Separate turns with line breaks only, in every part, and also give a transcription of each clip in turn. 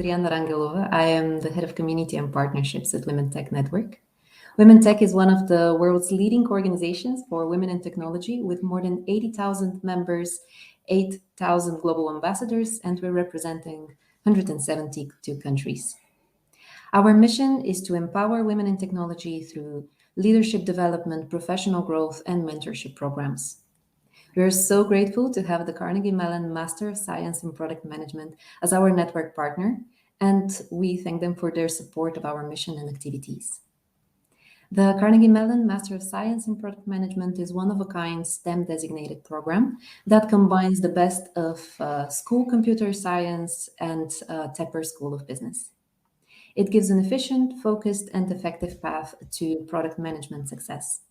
Adriana Rangelova. I am the head of community and partnerships at Women Tech Network. Women Tech is one of the world's leading organizations for women in technology with more than 80,000 members, 8,000 global ambassadors, and we're representing 172 countries. Our mission is to empower women in technology through leadership development, professional growth, and mentorship programs. We are so grateful to have the Carnegie Mellon Master of Science in Product Management as our network partner, and we thank them for their support of our mission and activities. The Carnegie Mellon Master of Science in Product Management is one-of-a-kind STEM-designated program that combines the best of school computer science and Tepper School of Business. It gives an efficient, focused, and effective path to product management success.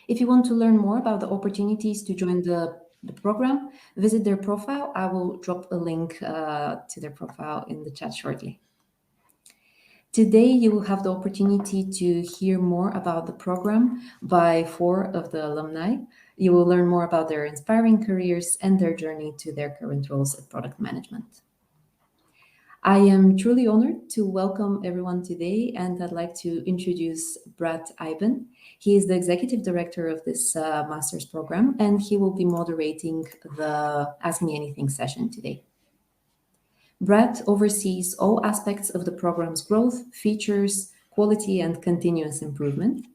If you want to learn more about the opportunities to join the program, visit their profile. I will drop a link to their profile in the chat shortly. Today, you will have the opportunity to hear more about the program by 4 of the alumni. You will learn more about their inspiring careers and their journey to their current roles at product management. I am truly honored to welcome everyone today, and I'd like to introduce Brad Iben. He is the executive director of this master's program, and he will be moderating the Ask Me Anything session today. Brad oversees all aspects of the program's growth, features, quality, and continuous improvement.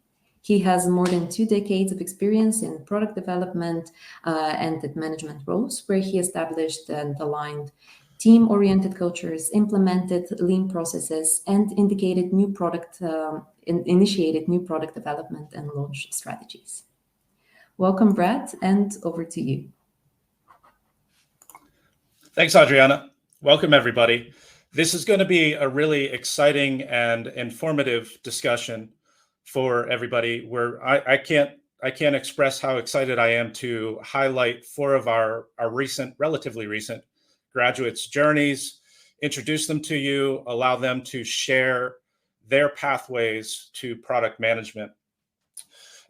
He has more than 2 decades of experience in product development and at management roles, where he established and aligned team-oriented cultures, implemented lean processes, and initiated new product development and launch strategies. Welcome, Brad, and over to you.
Thanks, Adriana. Welcome, everybody. This is going to be a really exciting and informative discussion for everybody. Where I can't express how excited I am to highlight 4 of our relatively recent graduates' journeys, introduce them to you, allow them to share their pathways to product management.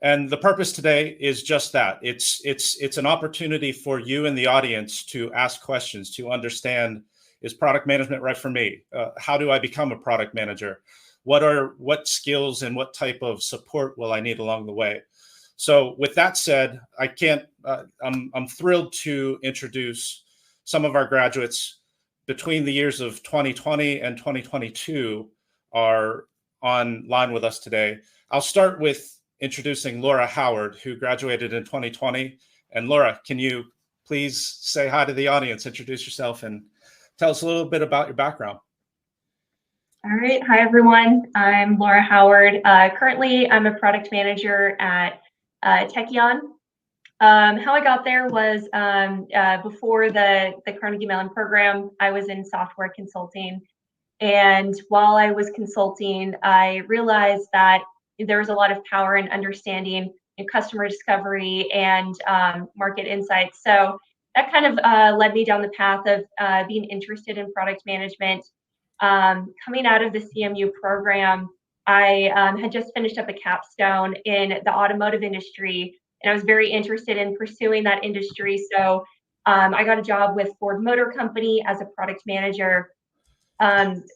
And the purpose today is just that. It's an opportunity for you in the audience to ask questions, to understand, is product management right for me? How do I become a product manager? What skills and what type of support will I need along the way? So with that said, I'm thrilled to introduce some of our graduates between the years of 2020 and 2022 are online with us today. I'll start with introducing Laura Howard, who graduated in 2020. And Laura, can you please say hi to the audience, introduce yourself, and tell us a little bit about your background?
All right. Hi, everyone. I'm Laura Howard. Currently, I'm a product manager at Techion. How I got there was before the Carnegie Mellon program, I was in software consulting. And while I was consulting, I realized that there was a lot of power in understanding customer discovery and market insights. So that kind of led me down the path of being interested in product management. Coming out of the CMU program, I had just finished up a capstone in the automotive industry, and I was very interested in pursuing that industry. So I got a job with Ford Motor Company as a product manager.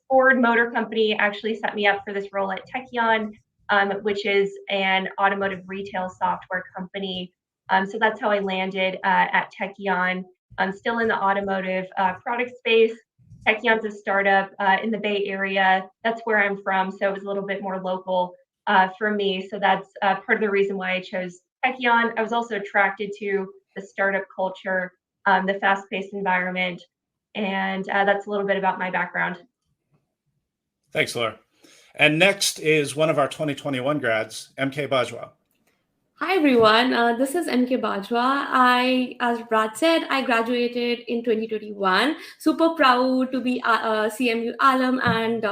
Ford Motor Company actually set me up for this role at Techion, which is an automotive retail software company. So that's how I landed at Techion. I'm still in the automotive product space. Techion's a startup in the Bay Area. That's where I'm from, so it was a little bit more local for me. So that's part of the reason why I chose Techion. I was also attracted to the startup culture, the fast-paced environment, and that's a little bit about my background.
Thanks, Laura. And next is one of our 2021 grads, MK Bajwa.
Hi everyone, this is MK Bajwa. As Brad said, I graduated in 2021. Super proud to be a CMU alum and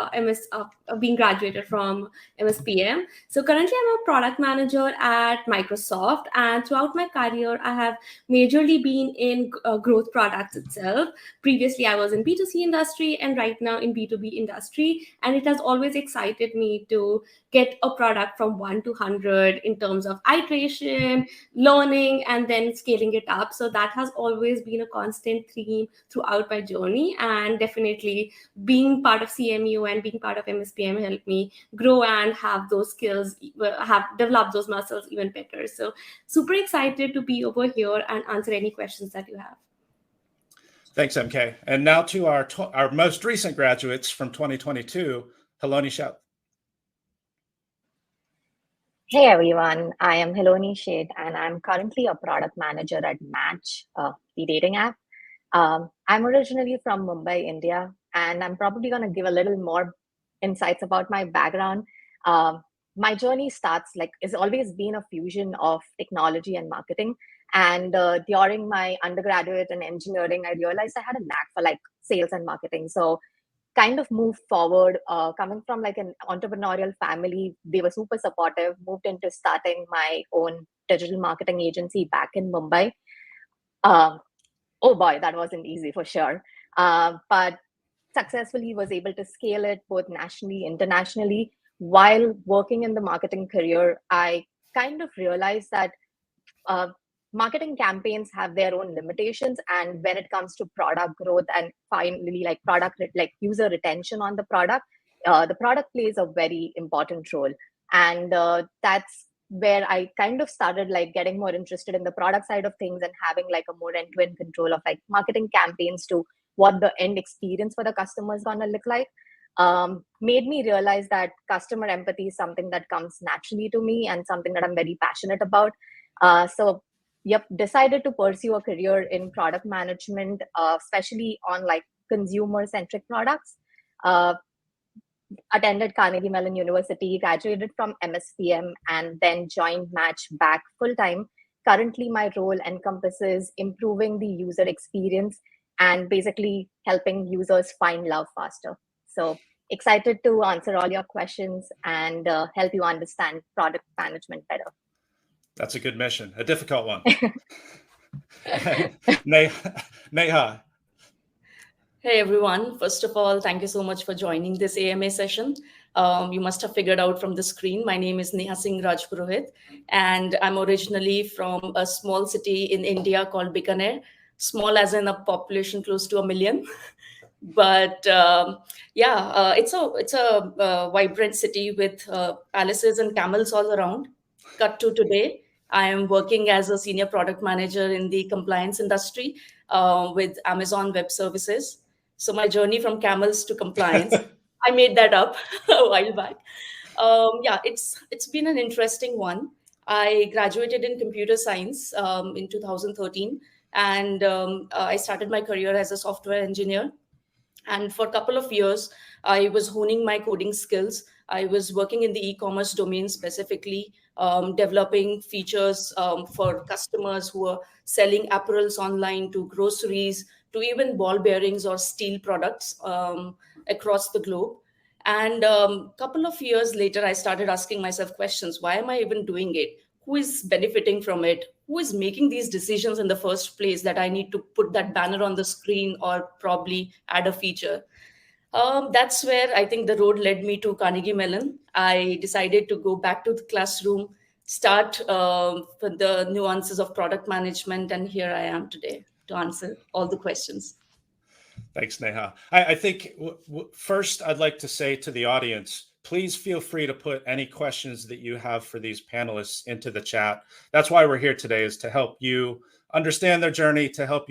being graduated from MSPM. So currently I'm a product manager at Microsoft, and throughout my career, I have majorly been in growth products itself. Previously, I was in B2C industry and right now in B2B industry. And it has always excited me to get a product from 1 to 100 in terms of iteration preparation, learning, and then scaling it up. So that has always been a constant theme throughout my journey. And definitely being part of CMU and being part of MSPM helped me grow and have those skills, have developed those muscles even better. So super excited to be over here and answer any questions that you have.
Thanks, MK. And now to our most recent graduates from 2022, Haloni Sheth.
Hey everyone, I am Haloni Sheth and I'm currently a product manager at Match, the dating app. I'm originally from Mumbai, India, and I'm probably going to give a little more insights about my background. My journey it's always been a fusion of technology and marketing. And during my undergraduate and engineering, I realized I had a knack for sales and marketing. So kind of moved forward, coming from an entrepreneurial family. They were super supportive, moved into starting my own digital marketing agency back in Mumbai. Oh boy, that wasn't easy for sure. But successfully was able to scale it both nationally, internationally. While working in the marketing career, I kind of realized that marketing campaigns have their own limitations, and when it comes to product growth and finally product user retention on the product plays a very important role. And that's where I kind of started getting more interested in the product side of things and having a more end-to-end control of marketing campaigns to what the end experience for the customer is going to look like. Made me realize that customer empathy is something that comes naturally to me and something that I'm very passionate about. So decided to pursue a career in product management, especially on consumer-centric products. Attended Carnegie Mellon University, graduated from MSPM, and then joined Match back full-time. Currently, my role encompasses improving the user experience and basically helping users find love faster. So excited to answer all your questions and help you understand product management better.
That's a good mission, a difficult one. Neha.
Hey everyone, first of all, thank you so much for joining this AMA session. You must have figured out from the screen, my name is Neha Singh Rajpurohit, and I'm originally from a small city in India called Bikaner, small as in a population close to 1 million. But it's a vibrant city with palaces and camels all around. Cut to today, I am working as a senior product manager in the compliance industry with Amazon Web Services. So my journey from camels to compliance, I made that up a while back. It's been an interesting one. I graduated in computer science in 2013, and I started my career as a software engineer. And for a couple of years, I was honing my coding skills. I was working in the e-commerce domain specifically, developing features for customers who are selling apparels online, to groceries, to even ball bearings or steel products across the globe. And a couple of years later, I started asking myself questions. Why am I even doing it? Who is benefiting from it? Who is making these decisions in the first place that I need to put that banner on the screen or probably add a feature? That's where I think the road led me to Carnegie Mellon. I decided to go back to the classroom, start with the nuances of product management, and here I am today to answer all the questions.
Thanks, Neha. I think first I'd like to say to the audience, please feel free to put any questions that you have for these panelists into the chat. That's why we're here today, is to help you understand their journey, to help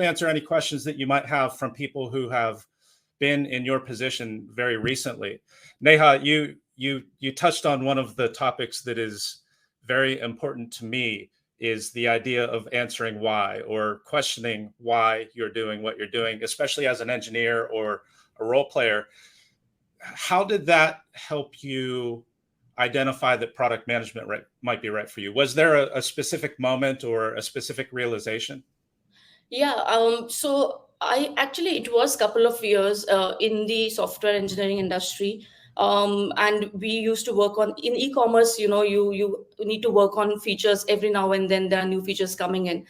answer any questions that you might have from people who have been in your position very recently. Neha, you touched on one of the topics that is very important to me, is the idea of answering why, or questioning why you're doing what you're doing, especially as an engineer or a role player. How did that help you identify that product management might be right for you? Was there a specific moment or a specific realization?
Yeah, so it was a couple of years in the software engineering industry. And we used to work on, in e-commerce, you need to work on features every now and then. There are new features coming in.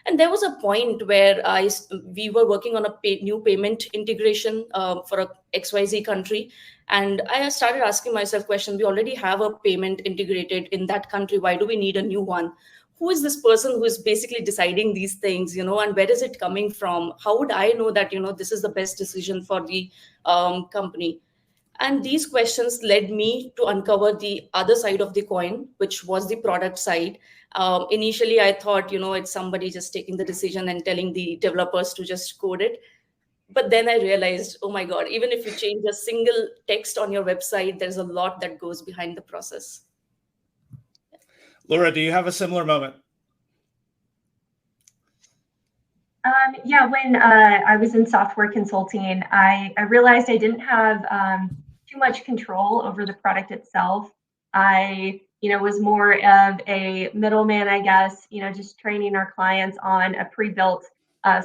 And there was a point where we were working on a new payment integration for a XYZ country. And I started asking myself questions. We already have a payment integrated in that country. Why do we need a new one? Who is this person who is basically deciding these things, and where is it coming from? How would I know that, this is the best decision for the company? And these questions led me to uncover the other side of the coin, which was the product side. Initially, I thought, it's somebody just taking the decision and telling the developers to just code it. But then I realized, oh my God, even if you change a single text on your website, there's a lot that goes behind the process.
Laura, do you have a similar moment?
Yeah, when I was in software consulting, I realized I didn't have too much control over the product itself. I, was more of a middleman, I guess, just training our clients on a pre-built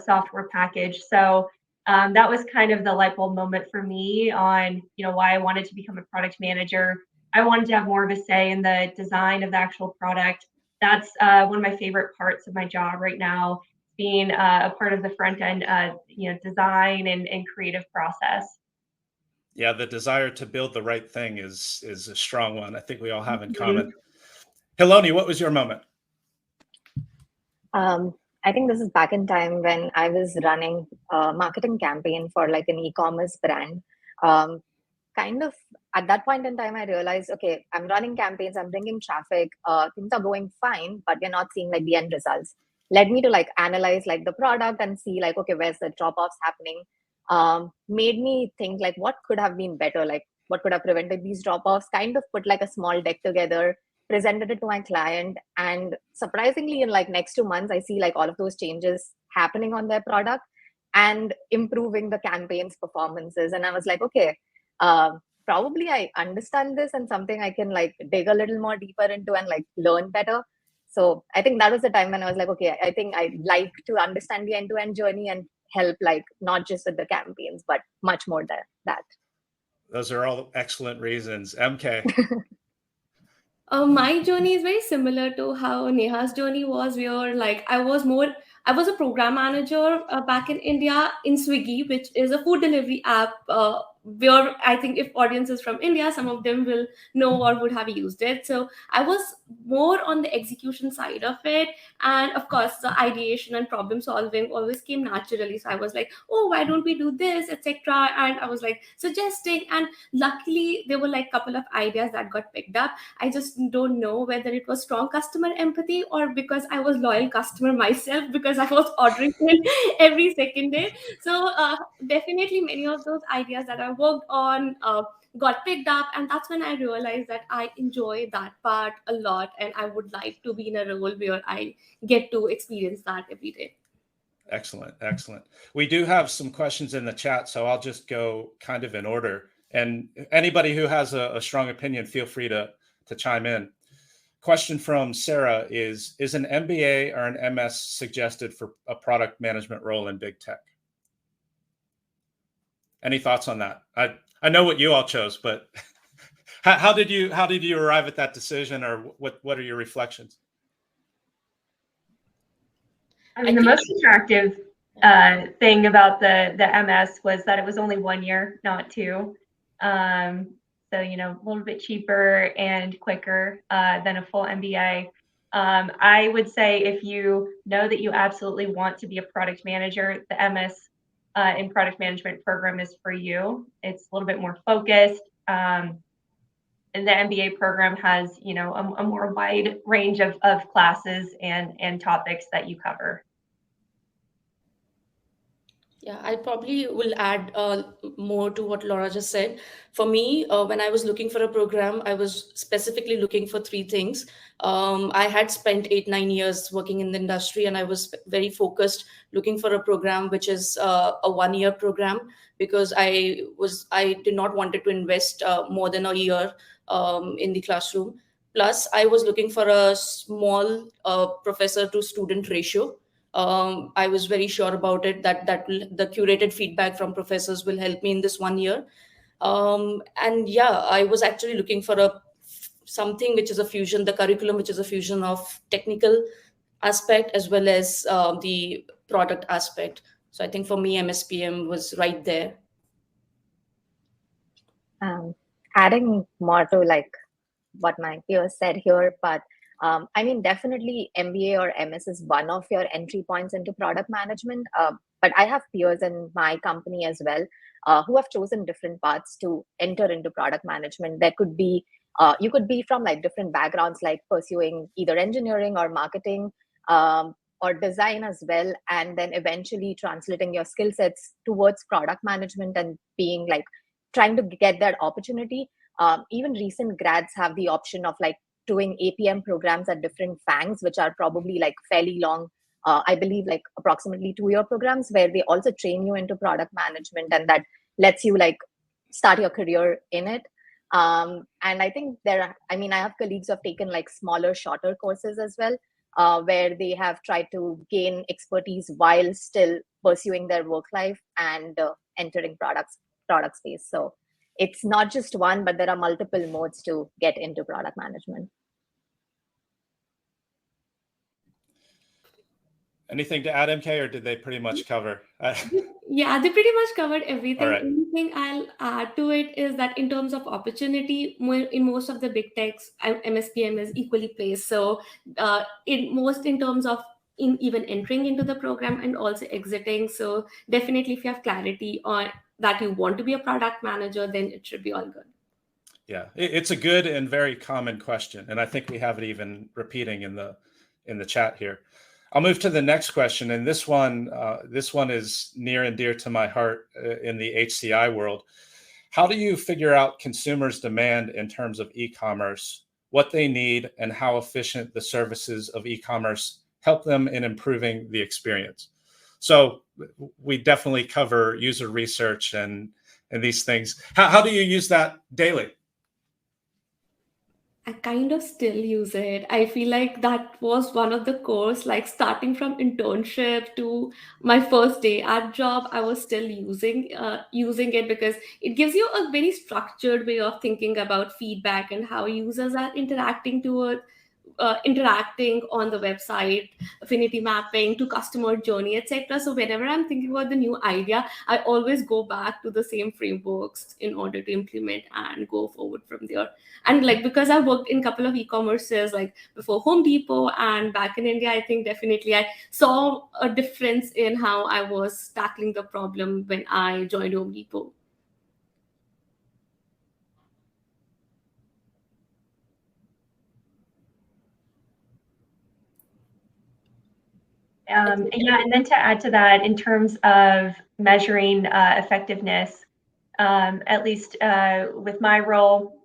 software package. So that was kind of the light bulb moment for me on, why I wanted to become a product manager. I wanted to have more of a say in the design of the actual product. That's one of my favorite parts of my job right now, being a part of the front end, design and creative process.
Yeah, the desire to build the right thing is a strong one. I think we all have in common. Heloni, what was your moment?
I think this is back in time when I was running a marketing campaign for like an e-commerce brand. Kind of at that point in time, I realized, okay, I'm running campaigns, I'm bringing traffic, things are going fine, but we're not seeing like the end results. Led me to like analyze like the product and see like, okay, where's the drop-offs happening? Made me think like what could have been better, like what could have prevented these drop-offs. Kind of put like a small deck together, presented it to my client, and surprisingly in like next 2 months, I see like all of those changes happening on their product and improving the campaign's performances. And I was like, okay, probably I understand this and something I can like dig a little more deeper into and like learn better. So I think that was the time when I was like, okay, I think I'd like to understand the end-to-end journey and help like not just with the campaigns, but much more than that. Those
are all excellent reasons. MK.
My journey is very similar to how Neha's journey was, where like I was a program manager back in India in Swiggy, which is a food delivery app, where I think if audiences from India, some of them will know or would have used it. So I was more on the execution side of it. And of course, the ideation and problem solving always came naturally. So I was like, oh, why don't we do this, etc. And I was like suggesting. And luckily, there were like a couple of ideas that got picked up. I just don't know whether it was strong customer empathy or because I was loyal customer myself, because I was ordering every second day. So definitely many of those ideas that I worked on got picked up, and that's when I realized that I enjoy that part a lot, and I would like to be in a role where I get to experience that every day.
Excellent. We do have some questions in the chat, so I'll just go kind of in order. And anybody who has a strong opinion, feel free to chime in. Question from Sarah is an MBA or an MS suggested for a product management role in big tech? Any thoughts on that? I know what you all chose, but how did you arrive at that decision, or what are your reflections?
I mean, the most attractive thing about the MS was that it was only 1 year, not 2. So, a little bit cheaper and quicker than a full MBA. I would say if you know that you absolutely want to be a product manager, the MS in product management program is for you. It's a little bit more focused. And the MBA program has, a more wide range of classes and topics that you cover.
Yeah, I probably will add more to what Laura just said. For me, when I was looking for a program, I was specifically looking for 3 things. I had spent 8-9 years working in the industry, and I was very focused looking for a program which is a 1-year program, because I did not wanted to invest more than a year in the classroom. Plus, I was looking for a small professor to student ratio. I was very sure about it that the curated feedback from professors will help me in this 1 year. And yeah, I was actually looking for something which is a fusion, the curriculum which is a fusion of technical aspect as well as the product aspect. So I think for me, MSPM was right there.
Adding more to like what my peers said here, but I mean, definitely MBA or MS is one of your entry points into product management. But I have peers in my company as well who have chosen different paths to enter into product management. There could be, you could be from like different backgrounds, like pursuing either engineering or marketing or design as well, and then eventually translating your skill sets towards product management and being like trying to get that opportunity. Even recent grads have the option of like doing APM programs at different FANGs, which are probably like fairly long, I believe like approximately 2-year programs where they also train you into product management, and that lets you like start your career in it. And I think I have colleagues who have taken like smaller, shorter courses as well, where they have tried to gain expertise while still pursuing their work life and entering product space. So it's not just one, but there are multiple modes to get into product management.
Anything to add, MK, or did they pretty much cover?
Yeah, they pretty much covered everything.
All right.
Only thing I'll add to it is that in terms of opportunity, in most of the big techs, MSPM is equally placed. So in terms of even entering into the program and also exiting. So definitely if you have clarity on that you want to be a product manager, then it should be all good.
Yeah, it's a good and very common question. And I think we have it even repeating in the chat here. I'll move to the next question. And this one is near and dear to my heart in the HCI world. How do you figure out consumers' demand in terms of e-commerce, what they need, and how efficient the services of e-commerce help them in improving the experience? So we definitely cover user research and these things. How do you use that daily?
I kind of still use it. I feel like that was one of the course, like starting from internship to my first day at job, I was still using it because it gives you a very structured way of thinking about feedback and how users are interacting on the website, affinity mapping to customer journey, etc. So whenever I'm thinking about the new idea, I always go back to the same frameworks in order to implement and go forward from there. And like, because I worked in a couple of e-commerces like before Home Depot and back in India, I think definitely I saw a difference in how I was tackling the problem when I joined Home Depot.
And then to add to that, in terms of measuring effectiveness, at least with my role,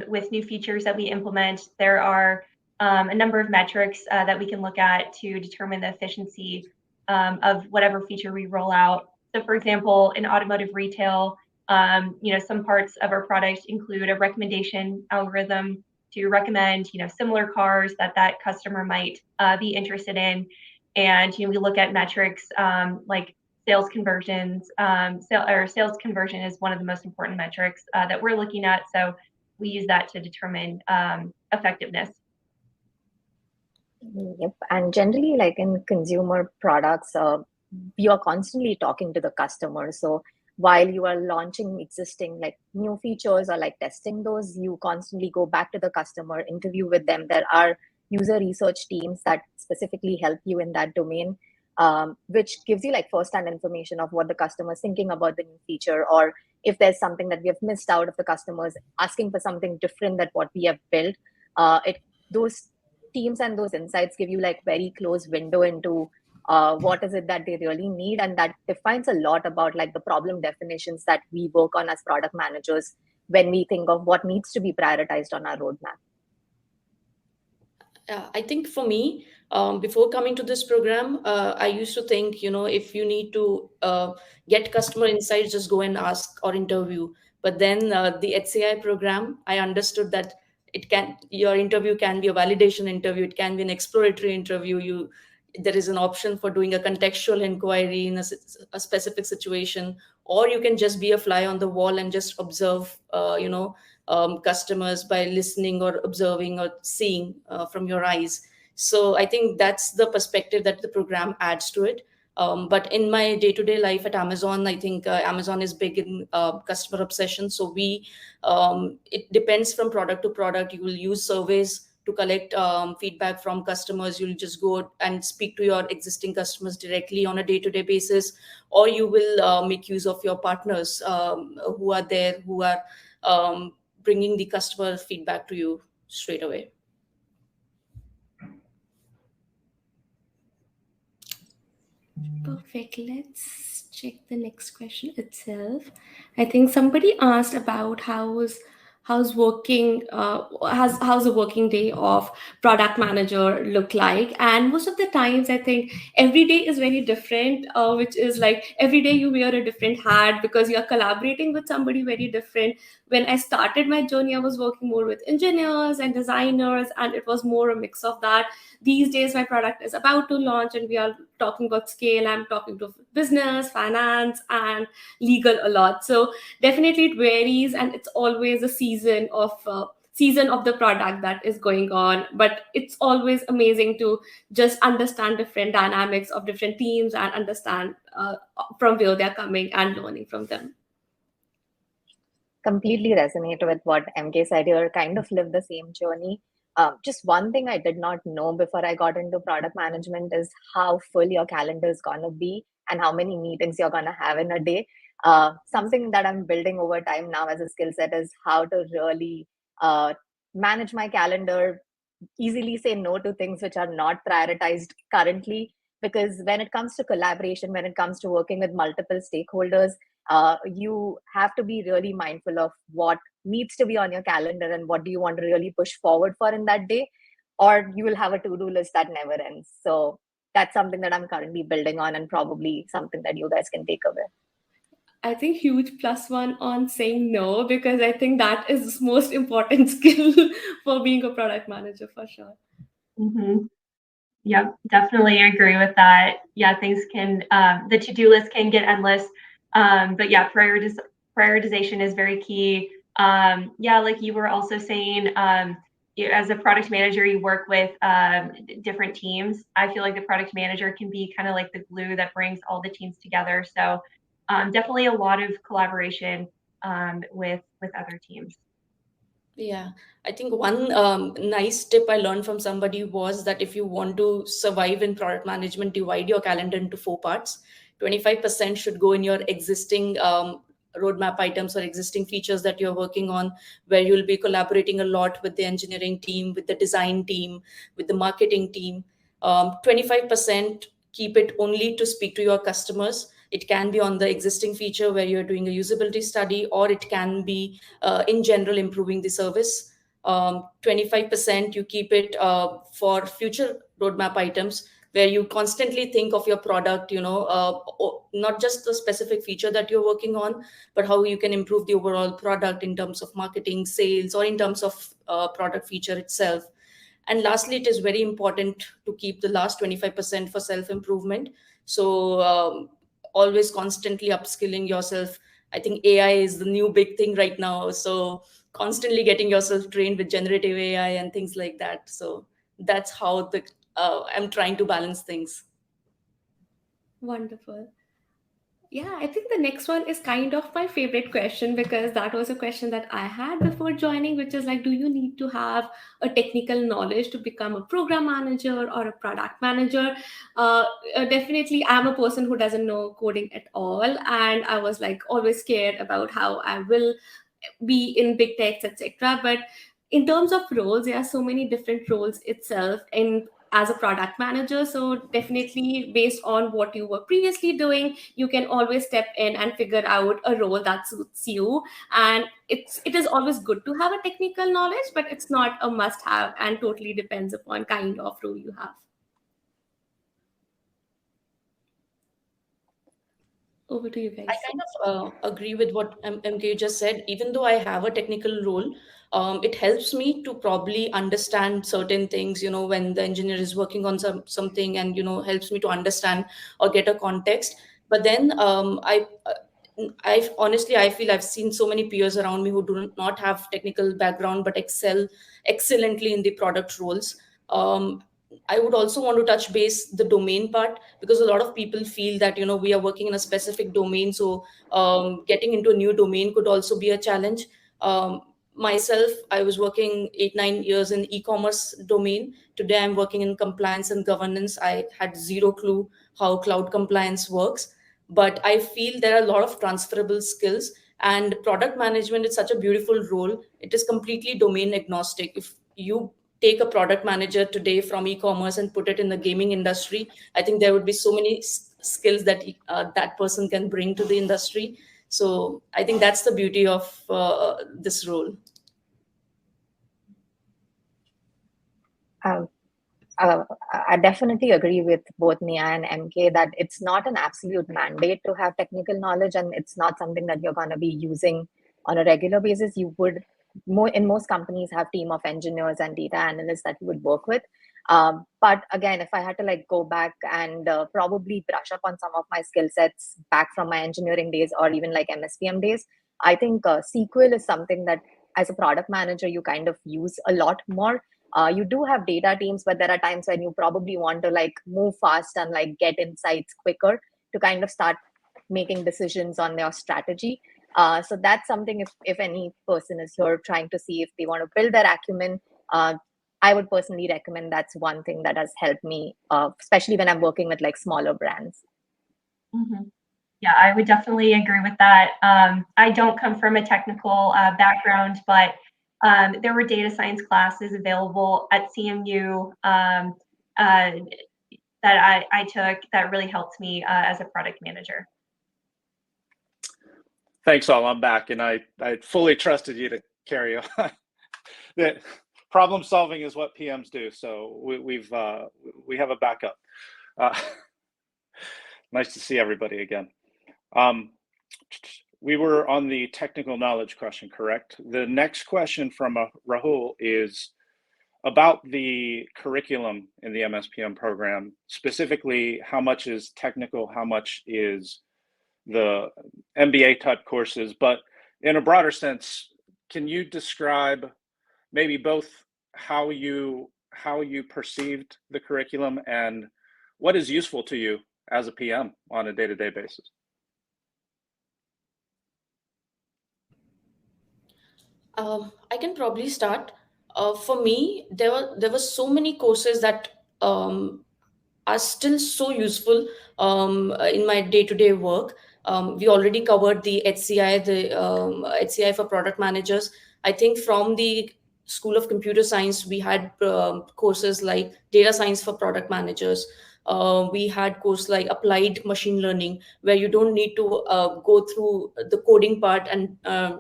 with new features that we implement, there are a number of metrics that we can look at to determine the efficiency of whatever feature we roll out. So for example, in automotive retail, some parts of our product include a recommendation algorithm to recommend, similar cars that customer might be interested in. And we look at metrics like sales conversions. Sales conversion is one of the most important metrics that we're looking at. So we use that to determine effectiveness.
Yep. And generally, like in consumer products, you are constantly talking to the customer. So while you are launching existing like new features or like testing those, you constantly go back to the customer, interview with them. There are user research teams that specifically help you in that domain, which gives you like first-hand information of what the customer is thinking about the new feature, or if there's something that we have missed out, if the customer is asking for something different than what we have built. Those teams and those insights give you like very close window into what is it that they really need, and that defines a lot about like the problem definitions that we work on as product managers when we think of what needs to be prioritized on our roadmap.
I think for me, before coming to this program, I used to think, if you need to get customer insights, just go and ask or interview. But then the HCI program, I understood that your interview can be a validation interview. It can be an exploratory interview. There is an option for doing a contextual inquiry in a specific situation, or you can just be a fly on the wall and just observe, customers by listening or observing or seeing from your eyes. So I think that's the perspective that the program adds to it. But in my day-to-day life at Amazon, I think Amazon is big in customer obsession. So it depends from product to product. You will use surveys to collect feedback from customers. You'll just go and speak to your existing customers directly on a day-to-day basis, or you will make use of your partners who are there, who are bringing the customer feedback to you straight away.
Perfect. Let's check the next question itself. I think somebody asked about how's how's a working day of product manager look like, and most of the times I think every day is very different, which is like every day you wear a different hat because you're collaborating with somebody very different. When I started my journey, I was working more with engineers and designers, and it was more a mix of that. These days my product is about to launch and we are talking about scale. I'm talking to business, finance, and legal a lot. So definitely it varies, and it's always a season of the product that is going on. But it's always amazing to just understand different dynamics of different teams and understand from where they're coming and learning from them.
Completely resonate with what MK said here, kind of live the same journey. Just one thing I did not know before I got into product management is how full your calendar is going to be and how many meetings you're going to have in a day. Something that I'm building over time now as a skill set is how to really manage my calendar, easily say no to things which are not prioritized currently. Because when it comes to collaboration, when it comes to working with multiple stakeholders, you have to be really mindful of what needs to be on your calendar and what do you want to really push forward for in that day, or you will have a to-do list that never ends. So that's something that I'm currently building on, and probably something that you guys can take away.
I think huge +1 on saying no, because I think that is the most important skill for being a product manager for sure.
Mm-hmm. Yep, definitely agree with that. Yeah, things can, the to-do list can get endless. But yeah, prioritization is very key. Yeah, like you were also saying, as a product manager, you work with different teams. I feel like the product manager can be kind of like the glue that brings all the teams together. So definitely a lot of collaboration with other teams.
Yeah, I think one nice tip I learned from somebody was that if you want to survive in product management, divide your calendar into 4 parts. 25% should go in your existing roadmap items or existing features that you're working on, where you'll be collaborating a lot with the engineering team, with the design team, with the marketing team. 25% keep it only to speak to your customers. It can be on the existing feature where you're doing a usability study, or it can be in general improving the service. 25% you keep it for future roadmap items, where you constantly think of your product, not just the specific feature that you're working on, but how you can improve the overall product in terms of marketing, sales, or in terms of product feature itself. And lastly, it is very important to keep the last 25% for self-improvement. So always constantly upskilling yourself. I think AI is the new big thing right now. So constantly getting yourself trained with generative AI and things like that. So that's how I'm trying to balance things.
Wonderful. Yeah, I think the next one is kind of my favorite question, because that was a question that I had before joining, which is like, do you need to have a technical knowledge to become a program manager or a product manager? Definitely, I'm a person who doesn't know coding at all. And I was like always scared about how I will be in big techs, etc. But in terms of roles, there are so many different roles itself in as a product manager. So definitely based on what you were previously doing, you can always step in and figure out a role that suits you. And it is always good to have a technical knowledge, but it's not a must have, and totally depends upon kind of role you have. Over to you guys.
I kind of agree with what MK just said. Even though I have a technical role, it helps me to probably understand certain things, when the engineer is working on something, and, helps me to understand or get a context. But then I honestly, I feel I've seen so many peers around me who do not have technical background, but excel excellently in the product roles. I would also want to touch base the domain part, because a lot of people feel that, we are working in a specific domain. So getting into a new domain could also be a challenge. Myself, I was working 8-9 years in e-commerce domain. Today, I'm working in compliance and governance. I had zero clue how cloud compliance works, but I feel there are a lot of transferable skills, and product management is such a beautiful role. It is completely domain agnostic. If you take a product manager today from e-commerce and put it in the gaming industry, I think there would be so many skills that that person can bring to the industry. So I think that's the beauty of this role.
I definitely agree with both Nia and MK that it's not an absolute mandate to have technical knowledge, and it's not something that you're going to be using on a regular basis. You would, in most companies, have team of engineers and data analysts that you would work with. But again, if I had to go back and probably brush up on some of my skill sets back from my engineering days or even MSPM days, I think SQL is something that as a product manager, you kind of use a lot more. You do have data teams, but there are times when you probably want to move fast and get insights quicker to kind of start making decisions on your strategy. So that's something, if any person is here trying to see if they want to build their acumen, I would personally recommend that's one thing that has helped me, especially when I'm working with smaller brands.
Mm-hmm. Yeah, I would definitely agree with that. I don't come from a technical background, but there were data science classes available at CMU that I took that really helped me as a product manager.
Thanks, all. I'm back, and I fully trusted you to carry on. That problem solving is what PMs do, so we have a backup. Nice to see everybody again. We were on the technical knowledge question, correct? The next question from Rahul is about the curriculum in the MSPM program. Specifically, how much is technical, how much is the MBA type courses? But in a broader sense, can you describe maybe both how you perceived the curriculum and what is useful to you as a PM on a day-to-day basis?
I can probably start. For me, there were so many courses that are still so useful in my day-to-day work. We already covered the HCI, HCI for product managers. I think from the School of Computer Science, we had courses like data science for product managers. We had course like applied machine learning, where you don't need to go through the coding part and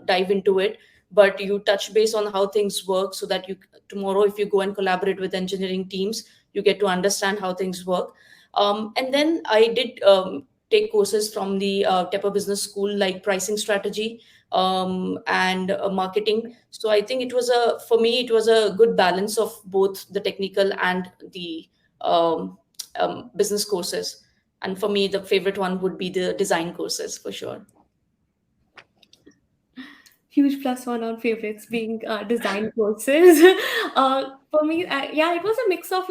dive into it, but you touch base on how things work, so that tomorrow, if you go and collaborate with engineering teams, you get to understand how things work. And then I did take courses from the Tepper Business School, like pricing strategy and marketing. So I think for me, it was a good balance of both the technical and the business courses. And for me, the favorite one would be the design courses, for sure.
Huge plus one on favorites being design courses. For me, yeah, it was a mix of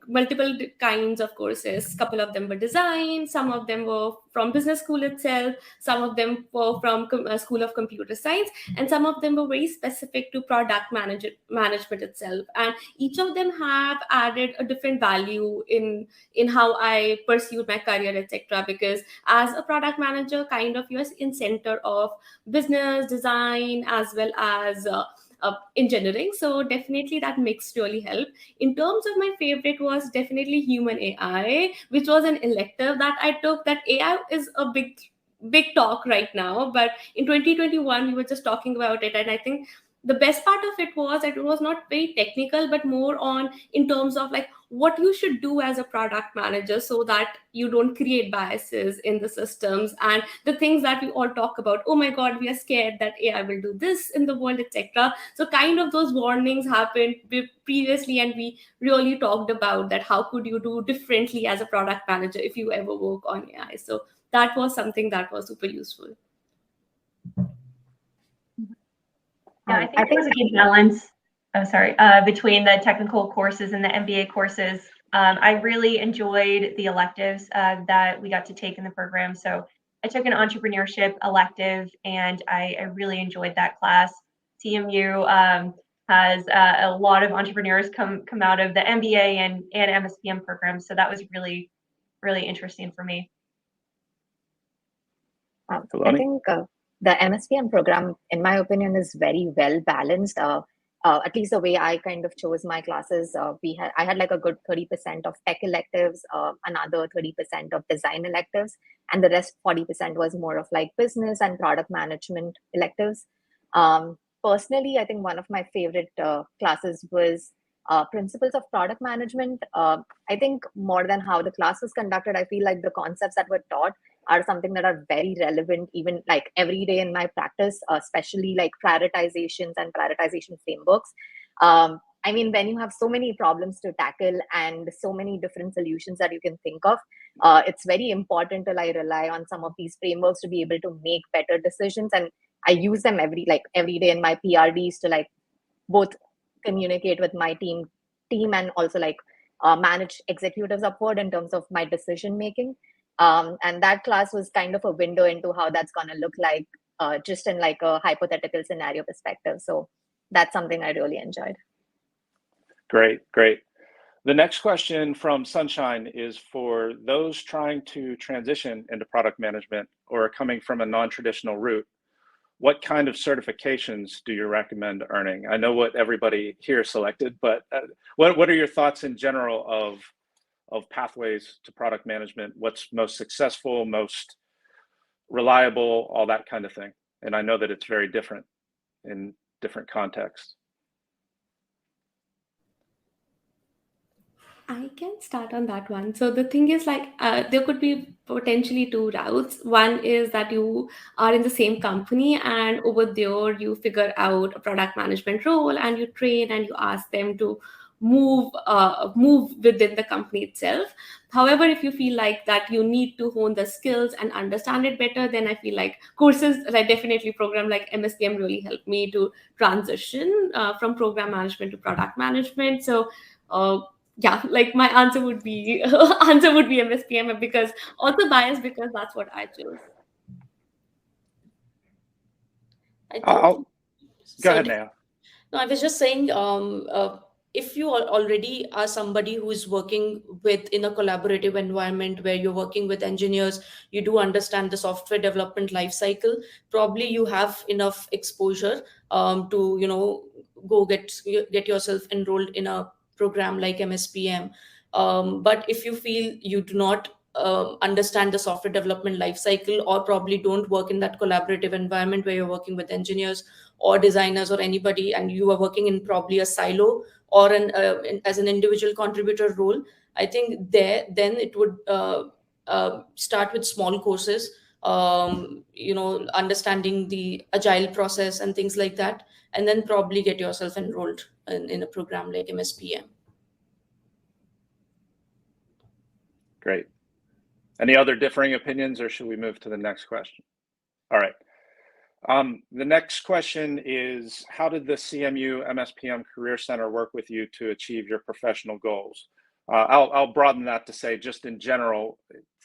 multiple kinds of courses. A couple of them were design, some of them were from business school itself, some of them were from School of Computer Science, and some of them were very specific to product management itself. And each of them have added a different value in how I pursued my career, etc. Because as a product manager, kind of you're in center of business, design, as well as engineering. So definitely that mix really helped. In terms of my favorite was definitely human AI, which was an elective that I took. That AI is a big talk right now, but in 2021 we were just talking about it, and I think the best part of it was that it was not very technical, but more on in terms of what you should do as a product manager, so that you don't create biases in the systems and the things that we all talk about. Oh my God, we are scared that AI will do this in the world, etc. So kind of those warnings happened previously, and we really talked about that. How could you do differently as a product manager if you ever work on AI? So that was something that was super useful.
Yeah, I think it was a good balance. between the technical courses and the MBA courses. I really enjoyed the electives that we got to take in the program. So I took an entrepreneurship elective, and I really enjoyed that class. CMU has a lot of entrepreneurs come out of the MBA and MSPM programs, so that was really, really interesting for me.
I think the MSPM program, in my opinion, is very well balanced. At least the way I kind of chose my classes, I had like a good 30% of tech electives, another 30% of design electives, and the rest 40% was more of like business and product management electives. Personally, I think one of my favorite classes was principles of product management. I think more than how the class was conducted, I feel like the concepts that were taught are something that are very relevant even like every day in my practice, especially like prioritizations and prioritization frameworks. I mean, when you have so many problems to tackle and so many different solutions that you can think of, it's very important to like rely on some of these frameworks to be able to make better decisions. And I use them every day in my PRDs to like both communicate with my team and also like manage executives upward in terms of my decision making. And that class was kind of a window into how that's going to look like just in like a hypothetical scenario perspective. So that's something I really enjoyed.
Great. The next question from Sunshine is for those trying to transition into product management or are coming from a non-traditional route. What kind of certifications do you recommend earning? I know what everybody here selected, but what are your thoughts in general of pathways to product management? What's most successful, most reliable, all that kind of thing? And I know that it's very different in different contexts.
I can start on that one. So the thing is like there could be potentially two routes. One is that you are in the same company and over there you figure out a product management role and you train and you ask them to move within the company itself. However, if you feel like that you need to hone the skills and understand it better, then I feel like courses like definitely program like MSPM really helped me to transition from program management to product management. So yeah, like my answer would be MSPM, because also biased because that's what I chose.
Go ahead, Neha.
No, I was just saying, if you already are somebody who is working in a collaborative environment where you're working with engineers, you do understand the software development life cycle, probably you have enough exposure to go get yourself enrolled in a program like MSPM. But if you feel you do not understand the software development life cycle, or probably don't work in that collaborative environment where you're working with engineers or designers or anybody, and you are working in probably a silo or as an individual contributor role, I think then it would start with small courses, understanding the agile process and things like that, and then probably get yourself enrolled in a program like MSPM.
Great. Any other differing opinions, or should we move to the next question? All right. The next question is, how did the CMU MSPM Career Center work with you to achieve your professional goals? I'll broaden that to say, just in general,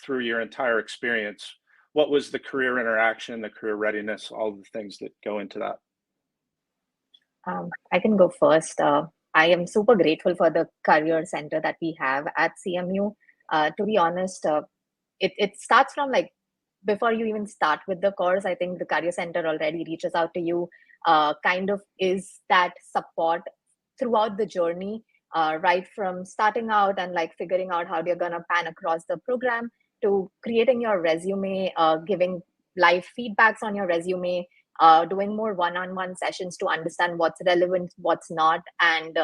through your entire experience, what was the career interaction, the career readiness, all the things that go into that?
I can go first. I am super grateful for the career center that we have at CMU. To be honest, it starts from like, before you even start with the course, I think the career center already reaches out to you, kind of is that support throughout the journey, right from starting out and like figuring out how you're going to pan across the program to creating your resume, giving live feedbacks on your resume, doing more one-on-one sessions to understand what's relevant, what's not, and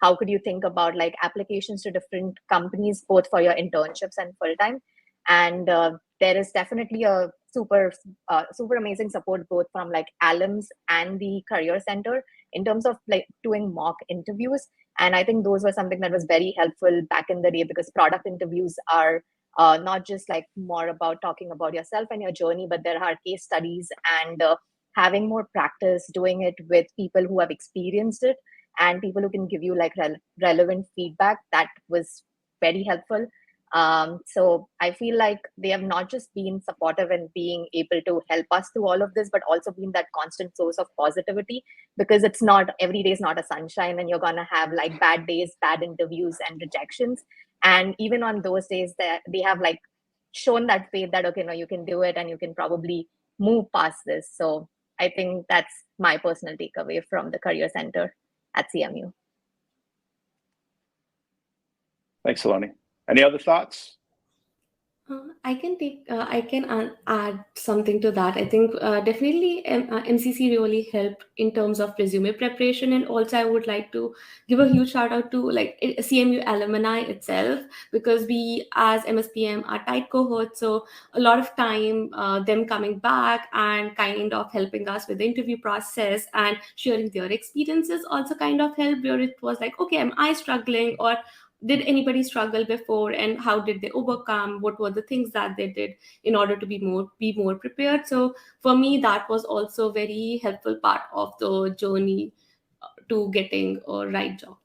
how could you think about like applications to different companies, both for your internships and full-time. And there is definitely a super amazing support both from like alums and the career center in terms of like doing mock interviews. And I think those were something that was very helpful back in the day, because product interviews are not just like more about talking about yourself and your journey, but there are case studies and having more practice doing it with people who have experienced it and people who can give you like relevant feedback. That was very helpful. So I feel like they have not just been supportive in being able to help us through all of this, but also been that constant source of positivity, because it's not, every day is not a sunshine, and you're going to have like bad days, bad interviews and rejections. And even on those days, that they have like shown that faith that, okay, no, you can do it and you can probably move past this. So I think that's my personal takeaway from the Career Center at CMU.
Thanks, Saloni. Any other thoughts?
I can add something to that. I think definitely MCC really helped in terms of resume preparation, and also I would like to give a huge shout out to like CMU alumni itself, because we as MSPM are tight cohorts, so a lot of time them coming back and kind of helping us with the interview process and sharing their experiences also kind of helped, where it was like, okay, am I struggling, or did anybody struggle before, and how did they overcome, what were the things that they did in order to be more prepared. So for me, that was also a very helpful part of the journey to getting a right job.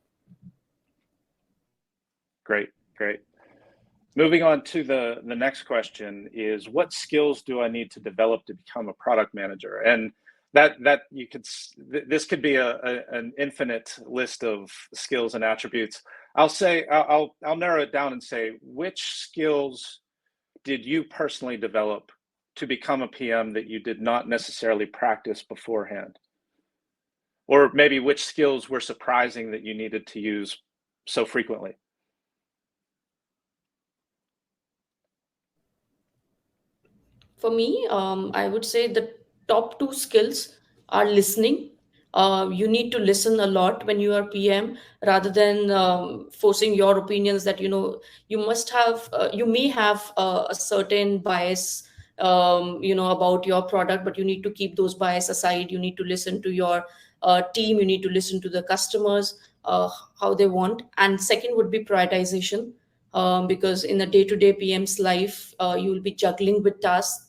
Great. Moving on to the next question is, what skills do I need to develop to become a product manager? And this could be an infinite list of skills and attributes. I'll narrow it down and say, which skills did you personally develop to become a PM that you did not necessarily practice beforehand? Or maybe which skills were surprising that you needed to use so frequently?
For me, I would say the top two skills are listening. You need to listen a lot when you are PM, rather than forcing your opinions that, you must have, you may have a certain bias, about your product, but you need to keep those bias aside. You need to listen to your team. You need to listen to the customers, how they want. And second would be prioritization, because in a day-to-day PM's life, you will be juggling with tasks.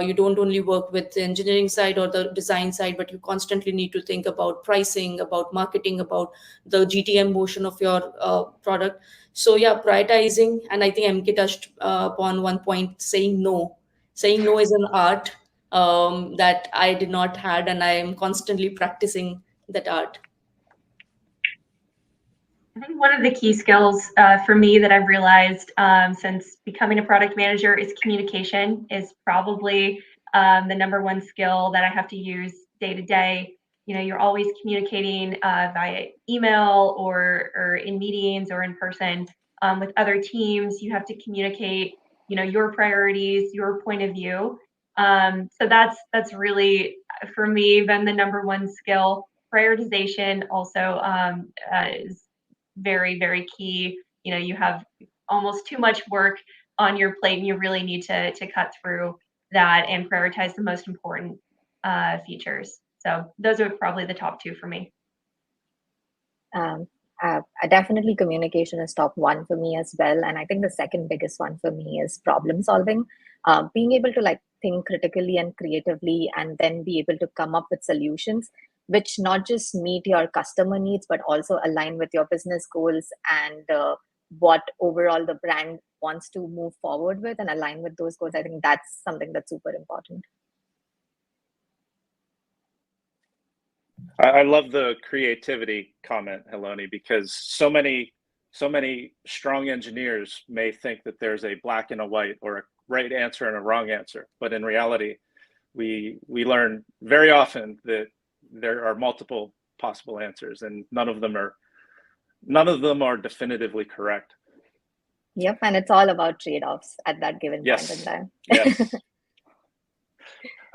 You don't only work with the engineering side or the design side, but you constantly need to think about pricing, about marketing, about the GTM motion of your product. So yeah, prioritizing. And I think MK touched upon one point, saying no. Saying no is an art that I did not had, and I am constantly practicing that art.
I think one of the key skills for me that I've realized since becoming a product manager is communication is probably the number one skill that I have to use day to day. You're always communicating via email or in meetings or in person with other teams. You have to communicate, your priorities, your point of view. So that's really, for me, been the number one skill. Prioritization also is very, very key. You have almost too much work on your plate, and you really need to cut through that and prioritize the most important features. So those are probably the top two for me.
Definitely communication is top one for me as well. And I think the second biggest one for me is problem solving. Being able to like think critically and creatively, and then be able to come up with solutions which not just meet your customer needs, but also align with your business goals and what overall the brand wants to move forward with, and align with those goals. I think that's something that's super important.
I love the creativity comment, Heloni, because so many strong engineers may think that there's a black and a white, or a right answer and a wrong answer. But in reality, we learn very often that there are multiple possible answers, and none of them are definitively correct.
Yep, and it's all about trade-offs at that given point in time.
Yes.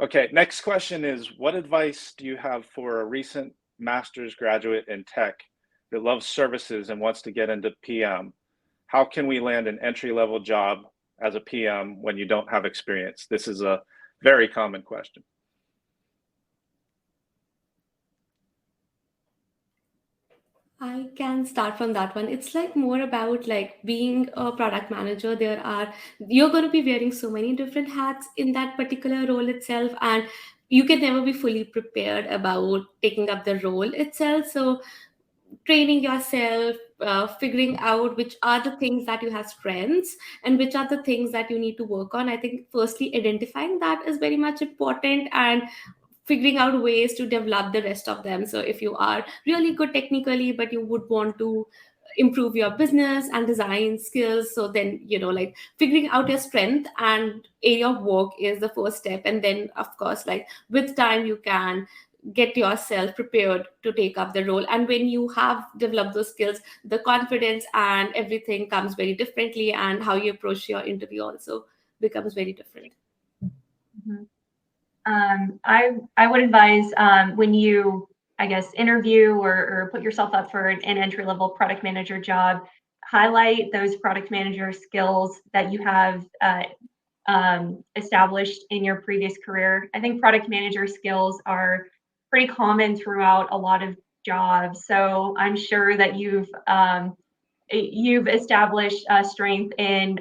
Okay, next question is, what advice do you have for a recent master's graduate in tech that loves services and wants to get into PM? How can we land an entry-level job as a PM when you don't have experience? This is a very common question.
I can start from that one. It's like more about like being a product manager. You're going to be wearing so many different hats in that particular role itself, and you can never be fully prepared about taking up the role itself. So training yourself, figuring out which are the things that you have strengths and which are the things that you need to work on. I think firstly identifying that is very much important, and figuring out ways to develop the rest of them. So if you are really good technically but you would want to improve your business and design skills, so then like figuring out your strength and area of work is the first step. And then of course, like with time, you can get yourself prepared to take up the role. And when you have developed those skills, the confidence and everything comes very differently, and how you approach your interview also becomes very different.
Mm-hmm. I would advise when you, I guess, interview or put yourself up for an entry-level product manager job, highlight those product manager skills that you have established in your previous career. I think product manager skills are pretty common throughout a lot of jobs. So I'm sure that you've established strength in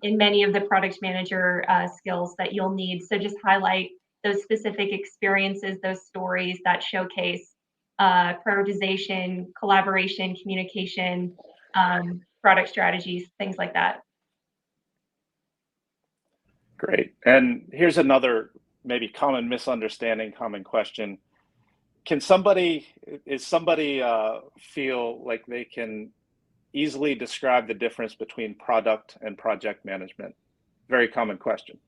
many of the product manager skills that you'll need. So just highlight those specific experiences, those stories that showcase prioritization, collaboration, communication, product strategies, things like that.
Great. And here's another maybe common misunderstanding, common question. Is somebody feel like they can easily describe the difference between product and project management? Very common question.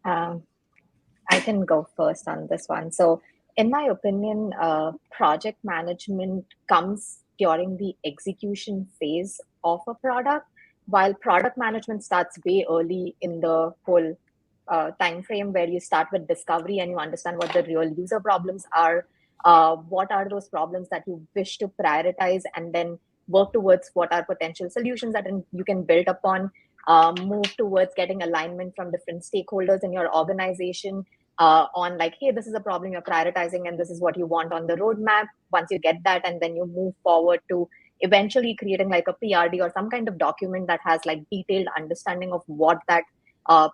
I can go first on this one. So in my opinion, project management comes during the execution phase of a product, while product management starts way early in the whole time frame, where you start with discovery and you understand what the real user problems are, what are those problems that you wish to prioritize, and then work towards what are potential solutions that you can build upon, move towards getting alignment from different stakeholders in your organization on like, hey, this is a problem you're prioritizing and this is what you want on the roadmap. Once you get that, and then you move forward to eventually creating like a PRD or some kind of document that has like detailed understanding of what that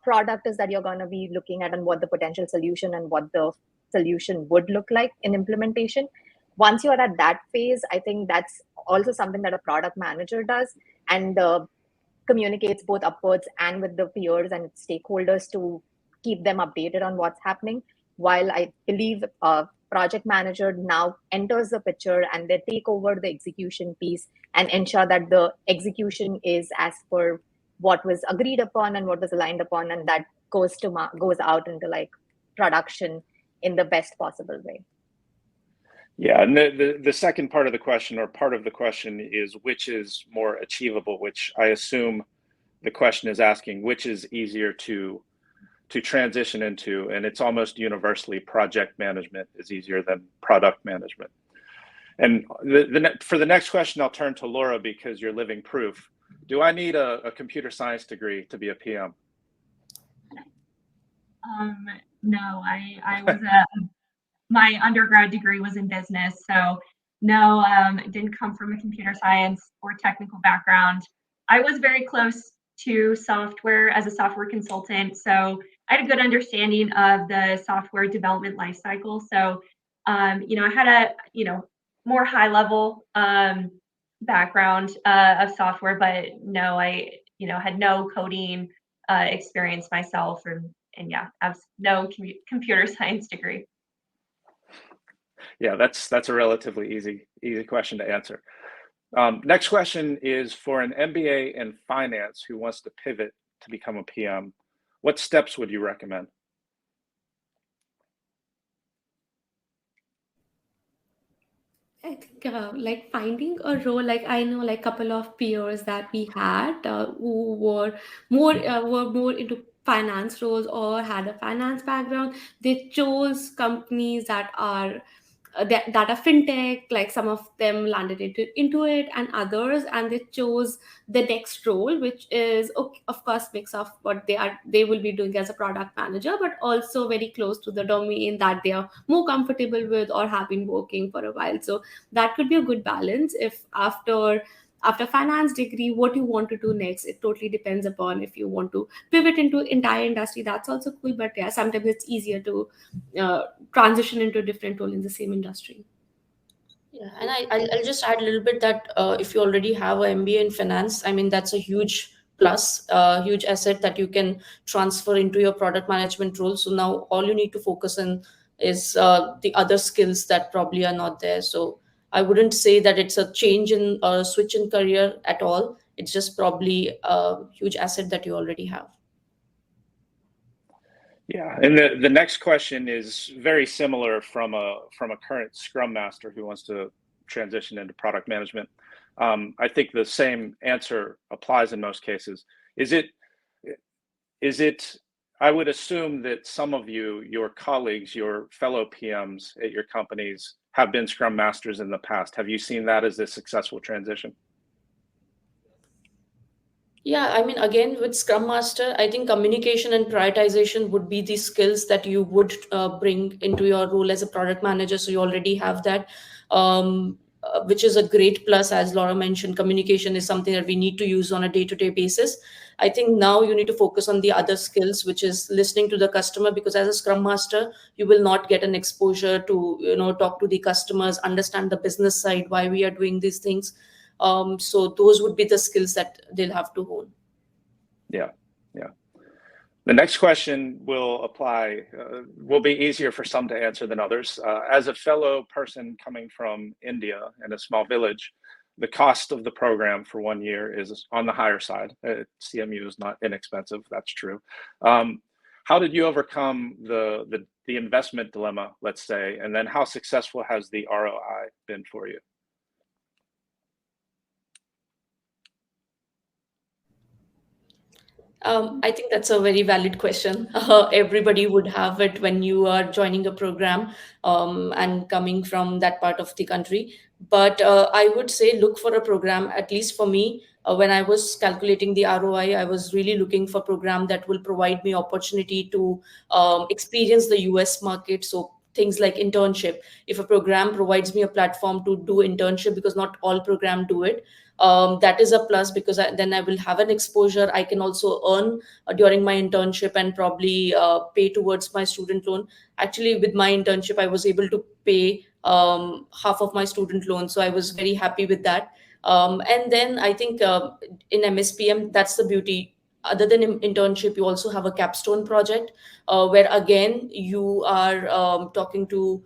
product is that you're going to be looking at, and what the potential solution and what the solution would look like in implementation. Once you're at that phase, I think that's also something that a product manager does, and communicates both upwards and with the peers and stakeholders to keep them updated on what's happening. While I believe project manager now enters the picture and they take over the execution piece and ensure that the execution is as per what was agreed upon and what was aligned upon, and that goes out into like production in the best possible way.
Yeah, and the second part of the question, or part of the question, is which is more achievable, which I assume the question is asking which is easier to transition into, and it's almost universally project management is easier than product management. And for the next question, I'll turn to Laura, because you're living proof. Do I need a computer science degree to be a PM?
No, I was my undergrad degree was in business, so no, didn't come from a computer science or technical background. I was very close to software as a software consultant, so I had a good understanding of the software development lifecycle. So, I had a more high level background of software, but no, I had no coding experience myself, and yeah, I have no computer science degree.
Yeah, that's a relatively easy question to answer. Next question is for an MBA in finance who wants to pivot to become a PM. What steps would you recommend?
I think like finding a role, like I know like couple of peers that we had who were more into finance roles or had a finance background. They chose companies that are that are fintech, like some of them landed into it, and others, and they chose the next role, which is of course mix of what they will be doing as a product manager, but also very close to the domain that they are more comfortable with or have been working for a while. So that could be a good balance if after after finance degree, what you want to do next. It totally depends upon if you want to pivot into entire industry. That's also cool, but yeah, sometimes it's easier to transition into a different role in the same industry.
Yeah, and I'll just add a little bit that if you already have an MBA in finance, I mean, that's a huge plus, huge asset that you can transfer into your product management role. So now all you need to focus on is the other skills that probably are not there. So I wouldn't say that it's a change in or switch in career at all. It's just probably a huge asset that you already have.
Yeah, and the next question is very similar from a current Scrum Master who wants to transition into product management. I think the same answer applies in most cases. Is it? I would assume that some of you, your colleagues, your fellow PMs at your companies, have been Scrum Masters in the past. Have you seen that as a successful transition?
Yeah, I mean, again, with Scrum Master, I think communication and prioritization would be the skills that you would bring into your role as a product manager. So you already have that, which is a great plus. As Laura mentioned, communication is something that we need to use on a day-to-day basis. I think now you need to focus on the other skills, which is listening to the customer, because as a Scrum Master, you will not get an exposure to, talk to the customers, understand the business side, why we are doing these things. So those would be the skills that they'll have to hone.
Yeah. The next question will apply, will be easier for some to answer than others. As a fellow person coming from India in a small village, the cost of the program for 1 year is on the higher side. CMU is not inexpensive, that's true. How did you overcome the investment dilemma, let's say, and then how successful has the ROI been for you?
I think that's a very valid question. Everybody would have it when you are joining a program and coming from that part of the country. But I would say look for a program, at least for me, when I was calculating the ROI, I was really looking for a program that will provide me opportunity to experience the US market. So things like internship. If a program provides me a platform to do internship, because not all programs do it, that is a plus, because then I will have an exposure. I can also earn during my internship and probably pay towards my student loan. Actually, with my internship, I was able to pay half of my student loan. So I was very happy with that. And then I think in MSPM, that's the beauty. Other than internship, you also have a capstone project where again, you are talking to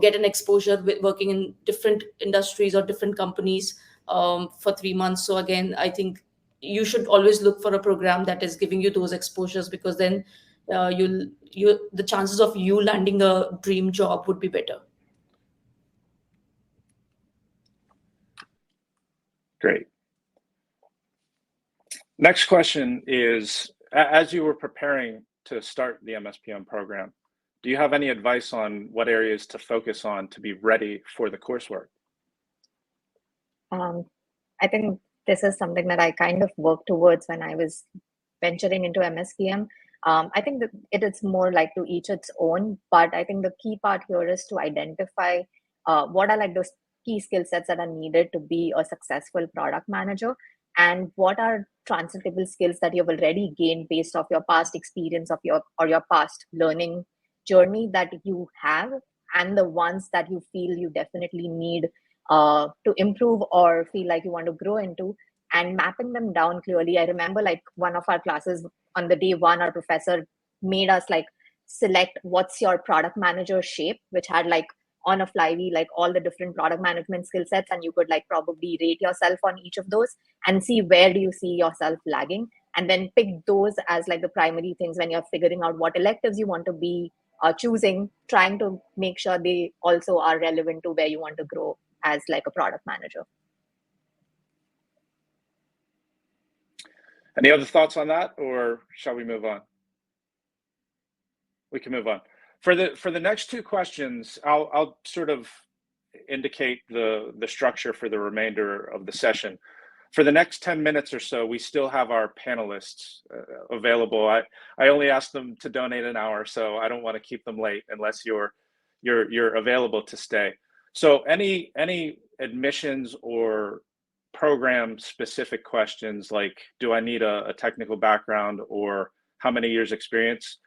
get an exposure with working in different industries or different companies for 3 months. So again, I think you should always look for a program that is giving you those exposures, because then the chances of you landing a dream job would be better.
Great. Next question is, as you were preparing to start the MSPM program, do you have any advice on what areas to focus on to be ready for the coursework?
I think this is something that I kind of worked towards when I was venturing into MSPM. I think that it is more like to each its own, but I think the key part here is to identify what are like those key skill sets that are needed to be a successful product manager, and what are transferable skills that you've already gained based off your past experience of your past learning journey that you have, and the ones that you feel you definitely need to improve or feel like you want to grow into, and mapping them down clearly. I remember like one of our classes on the day one, our professor made us like select what's your product manager shape, which had like on a flywheel like all the different product management skill sets, and you could like probably rate yourself on each of those and see where do you see yourself lagging, and then pick those as like the primary things when you're figuring out what electives you want to be choosing, trying to make sure they also are relevant to where you want to grow as like a product manager.
Any other thoughts on that, or shall we move on? We can move on. For the next two questions, I'll sort of indicate the structure for the remainder of the session. For the next 10 minutes or so, we still have our panelists available. I only asked them to donate an hour, so I don't want to keep them late unless you're available to stay. So any admissions or program specific questions like, do I need a technical background or how many years experience,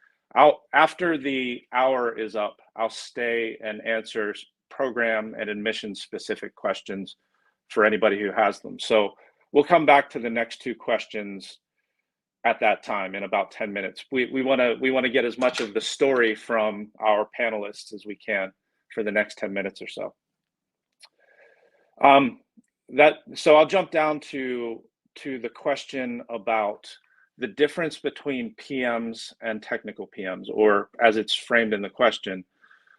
after the hour is up, I'll stay and answer program and admission specific questions for anybody who has them. So we'll come back to the next two questions at that time in about 10 minutes. We want to get as much of the story from our panelists as we can for the next 10 minutes or so. So I'll jump down to the question about the difference between PMs and technical PMs, or as it's framed in the question.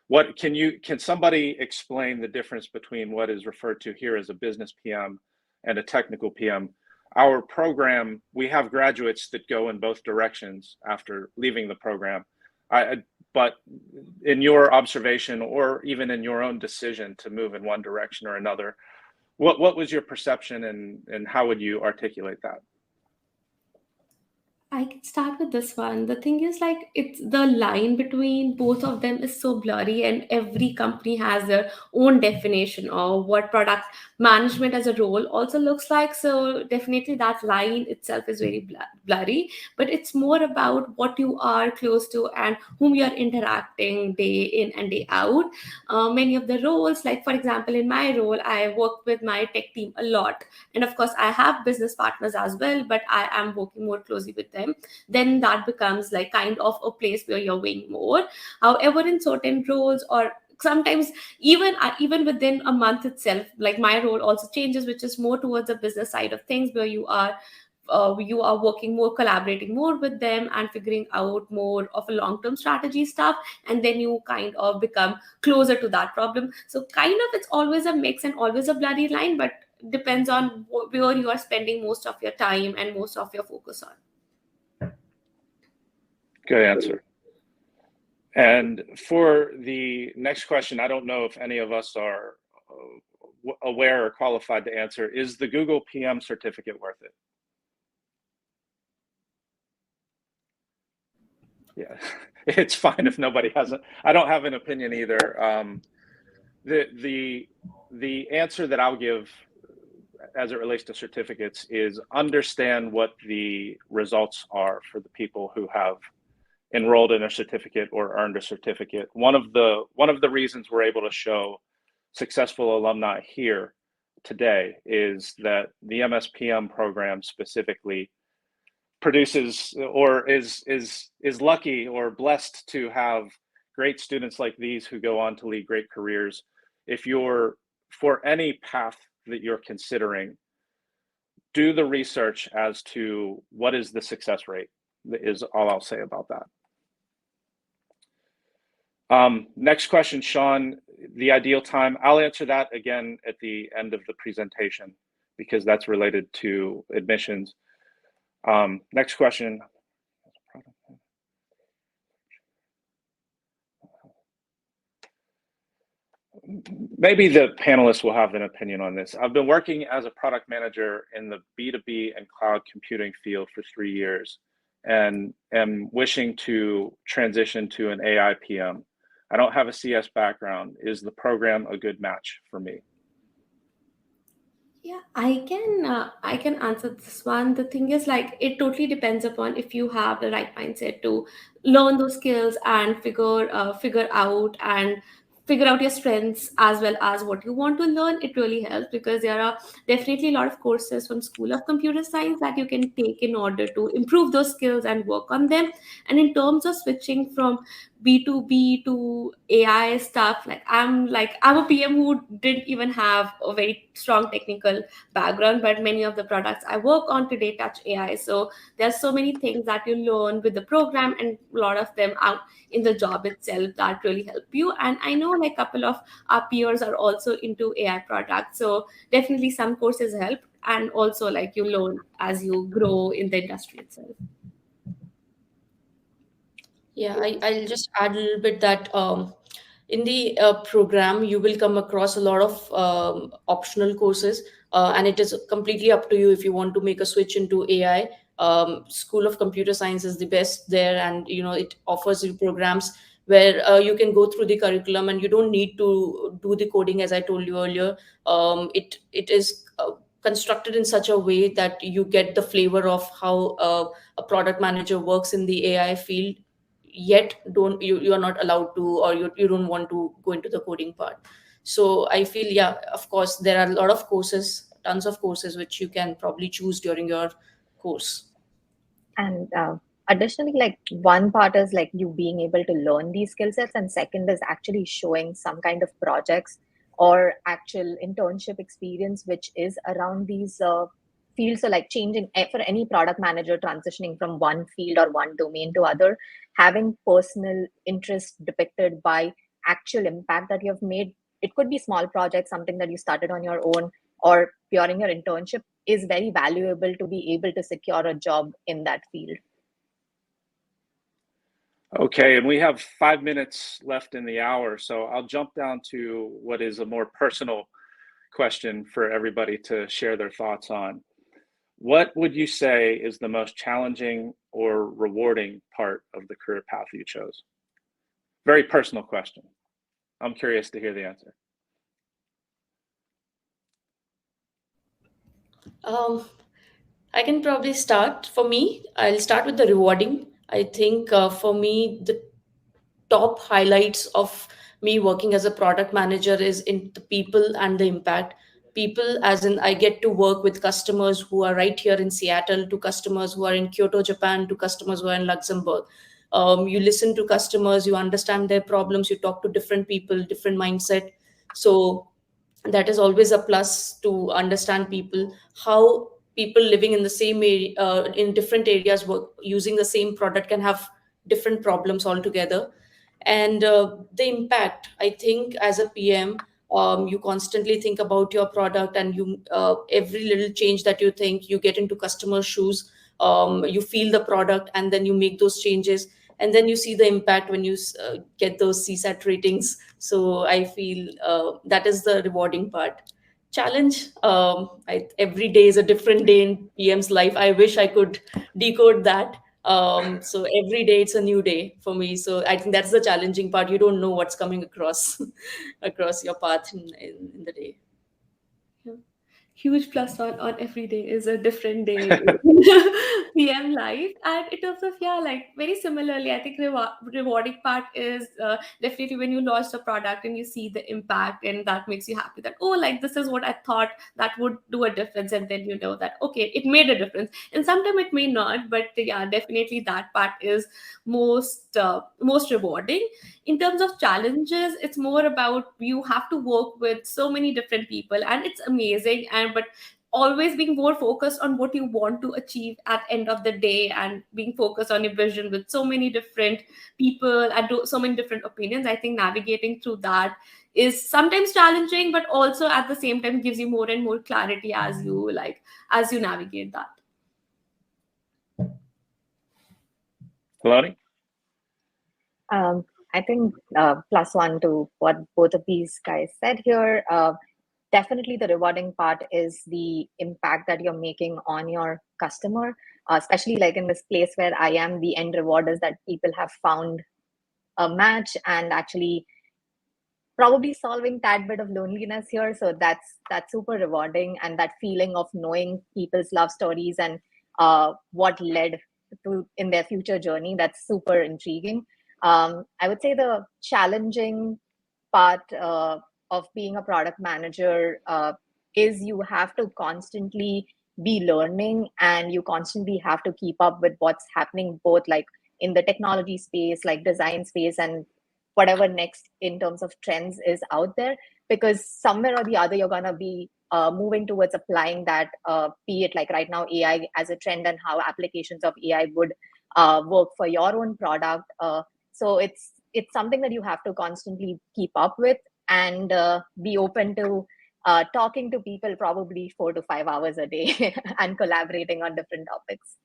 What can somebody explain the difference between what is referred to here as a business PM and a technical PM? Our program, we have graduates that go in both directions after leaving the program. But in your observation, or even in your own decision to move in one direction or another, what was your perception, and how would you articulate that?
I can start with this one. The thing is, like, it's the line between both of them is so blurry, and every company has their own definition of what product management as a role also looks like. So definitely that line itself is very blurry, but it's more about what you are close to and whom you are interacting day in and day out. Many of the roles, like for example, in my role, I work with my tech team a lot. And of course, I have business partners as well, but I am working more closely with them. Then that becomes like kind of a place where you're weighing more. However, in certain roles, or sometimes even within a month itself, like my role also changes, which is more towards the business side of things, where you are working more, collaborating more with them and figuring out more of a long-term strategy stuff, and then you kind of become closer to that problem. So kind of it's always a mix and always a blurry line, but depends on where you are spending most of your time and most of your focus on.
Good answer. And for the next question, I don't know if any of us are aware or qualified to answer. Is the Google PM certificate worth it? Yeah, it's fine if nobody hasn't. I don't have an opinion either. The answer that I'll give as it relates to certificates is understand what the results are for the people who have enrolled in a certificate or earned a certificate. One of the reasons we're able to show successful alumni here today is that the MSPM program specifically produces, or is lucky or blessed to have great students like these who go on to lead great careers. If you're, for any path that you're considering, do the research as to what is the success rate, is all I'll say about that. Next question, Sean, the ideal time. I'll answer that again at the end of the presentation because that's related to admissions. Next question. Maybe the panelists will have an opinion on this. I've been working as a product manager in the B2B and cloud computing field for 3 years and am wishing to transition to an AI PM. I don't have a CS background. Is the program a good match for me?
Yeah, I can answer this one. The thing is, like, it totally depends upon if you have the right mindset to learn those skills and figure out your strengths as well as what you want to learn. It really helps because there are definitely a lot of courses from School of Computer Science that you can take in order to improve those skills and work on them. And in terms of switching from B2B to AI stuff, I'm a PM who didn't even have a very strong technical background, but many of the products I work on today touch AI. So there's so many things that you learn with the program, and a lot of them out in the job itself that really help you. And I know like a couple of our peers are also into AI products. So definitely some courses help, and also like you learn as you grow in the industry itself.
Yeah, I'll just add a little bit that in the program, you will come across a lot of optional courses, and it is completely up to you if you want to make a switch into AI. School of Computer Science is the best there, and it offers you programs where you can go through the curriculum and you don't need to do the coding, as I told you earlier. It is constructed in such a way that you get the flavor of how a product manager works in the AI field, yet you are not allowed to, or you don't want to go into the coding part. So I feel, yeah, of course, there are a lot of courses, tons of courses, which you can probably choose during your course.
And additionally, like one part is like you being able to learn these skill sets, and second is actually showing some kind of projects or actual internship experience, which is around these fields. So like changing for any product manager transitioning from one field or one domain to other, having personal interest depicted by actual impact that you have made. It could be small projects, something that you started on your own, or during your internship, is very valuable to be able to secure a job in that field.
Okay, and we have 5 minutes left in the hour, so I'll jump down to what is a more personal question for everybody to share their thoughts on. What would you say is the most challenging or rewarding part of the career path you chose? Very personal question. I'm curious to hear the answer.
I can probably start. For me, I'll start with the rewarding. I think for me, the top highlights of me working as a product manager is in the people and the impact. People, as in, I get to work with customers who are right here in Seattle, to customers who are in Kyoto, Japan, to customers who are in Luxembourg. You listen to customers, you understand their problems, you talk to different people, different mindset. So that is always a plus, to understand people, how people living in the same area, in different areas, work using the same product, can have different problems altogether. And the impact, I think, as a PM, you constantly think about your product, and you every little change that you think, you get into customer shoes, you feel the product, and then you make those changes, and then you see the impact when you get those CSAT ratings. So I feel that is the rewarding part. Challenge, every day is a different day in PM's life. I wish I could decode that. So every day it's a new day for me. So I think that's the challenging part. You don't know what's coming across across your path in the day.
Huge plus on every day is a different day PM life. And in terms of, yeah, like very similarly, I think rewarding part is definitely when you launch the product and you see the impact, and that makes you happy that, oh, like this is what I thought that would do a difference, and then you know that, okay, it made a difference. And sometimes it may not, but yeah, definitely that part is most rewarding. In terms of challenges, it's more about you have to work with so many different people, and it's amazing, and but always being more focused on what you want to achieve at end of the day, and being focused on your vision with so many different people and so many different opinions. I think navigating through that is sometimes challenging, but also at the same time gives you more and more clarity as you navigate that.
Kalani?
I think +1 to what both of these guys said here. Definitely the rewarding part is the impact that you're making on your customer, especially like in this place where I am. The end reward is that people have found a match and actually probably solving that bit of loneliness here. So that's super rewarding, and that feeling of knowing people's love stories and what led to in their future journey, that's super intriguing. I would say the challenging part of being a product manager is you have to constantly be learning, and you constantly have to keep up with what's happening, both like in the technology space, like design space, and whatever next in terms of trends is out there, because somewhere or the other you're going to be moving towards applying that, be it like right now AI as a trend and how applications of AI would work for your own product. So it's something that you have to constantly keep up with, and be open to talking to people probably 4 to 5 hours a day and collaborating on different topics.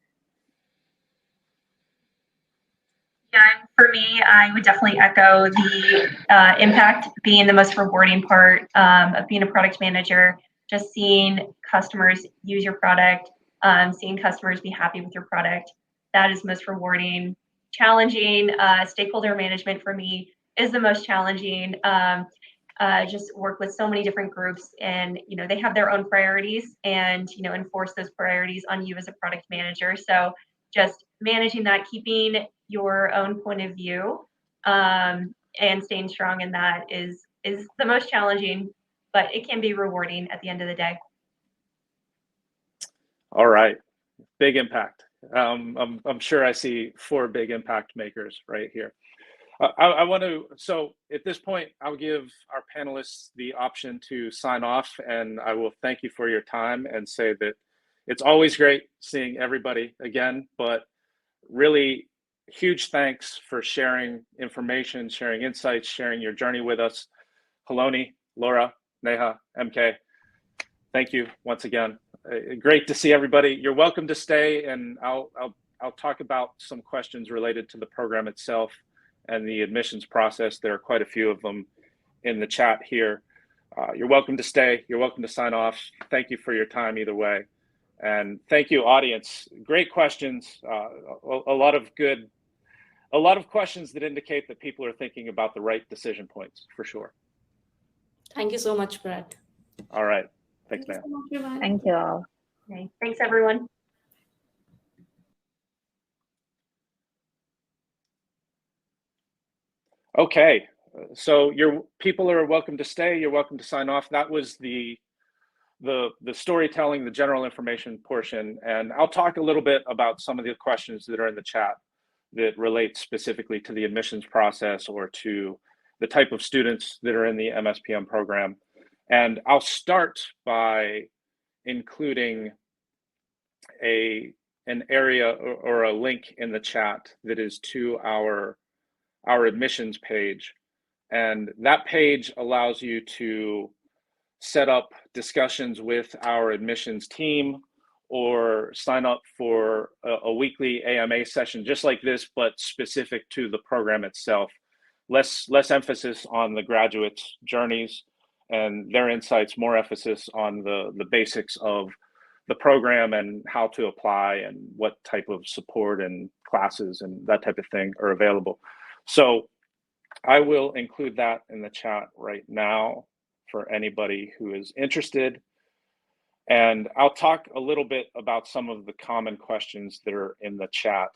Yeah, for me, I would definitely echo the impact being the most rewarding part of being a product manager. Just seeing customers use your product, seeing customers be happy with your product, that is most rewarding. Challenging, stakeholder management for me is the most challenging. just work with so many different groups, and they have their own priorities, and enforce those priorities on you as a product manager. So just managing that, keeping your own point of view, and staying strong in that is the most challenging, but it can be rewarding at the end of the day.
All right, big impact. I'm sure I see 4 big impact makers right here. I want to, so at this point, I'll give our panelists the option to sign off, and I will thank you for your time and say that it's always great seeing everybody again, but really huge thanks for sharing information, sharing insights, sharing your journey with us. Haloni, Laura, Neha, MK, thank you once again. Great to see everybody. You're welcome to stay, and I'll talk about some questions related to the program itself and the admissions process. There are quite a few of them in the chat here. You're welcome to stay. You're welcome to sign off. Thank you for your time either way. And thank you, audience. Great questions. A lot of questions that indicate that people are thinking about the right decision points, for sure.
Thank you so much, Brad.
All right. Thanks,
Thank
man.
you so much, everyone.
Thank you all.
Okay. Thanks, everyone.
Okay, so people are welcome to stay. You're welcome to sign off. That was the storytelling, the general information portion, and I'll talk a little bit about some of the questions that are in the chat that relate specifically to the admissions process or to the type of students that are in the MSPM program. And I'll start by including an area or a link in the chat that is to our admissions page. And that page allows you to set up discussions with our admissions team or sign up for a weekly AMA session just like this, but specific to the program itself. Less emphasis on the graduates' journeys and their insights, more emphasis on the basics of the program and how to apply and what type of support and classes and that type of thing are available. So I will include that in the chat right now for anybody who is interested. And I'll talk a little bit about some of the common questions that are in the chat.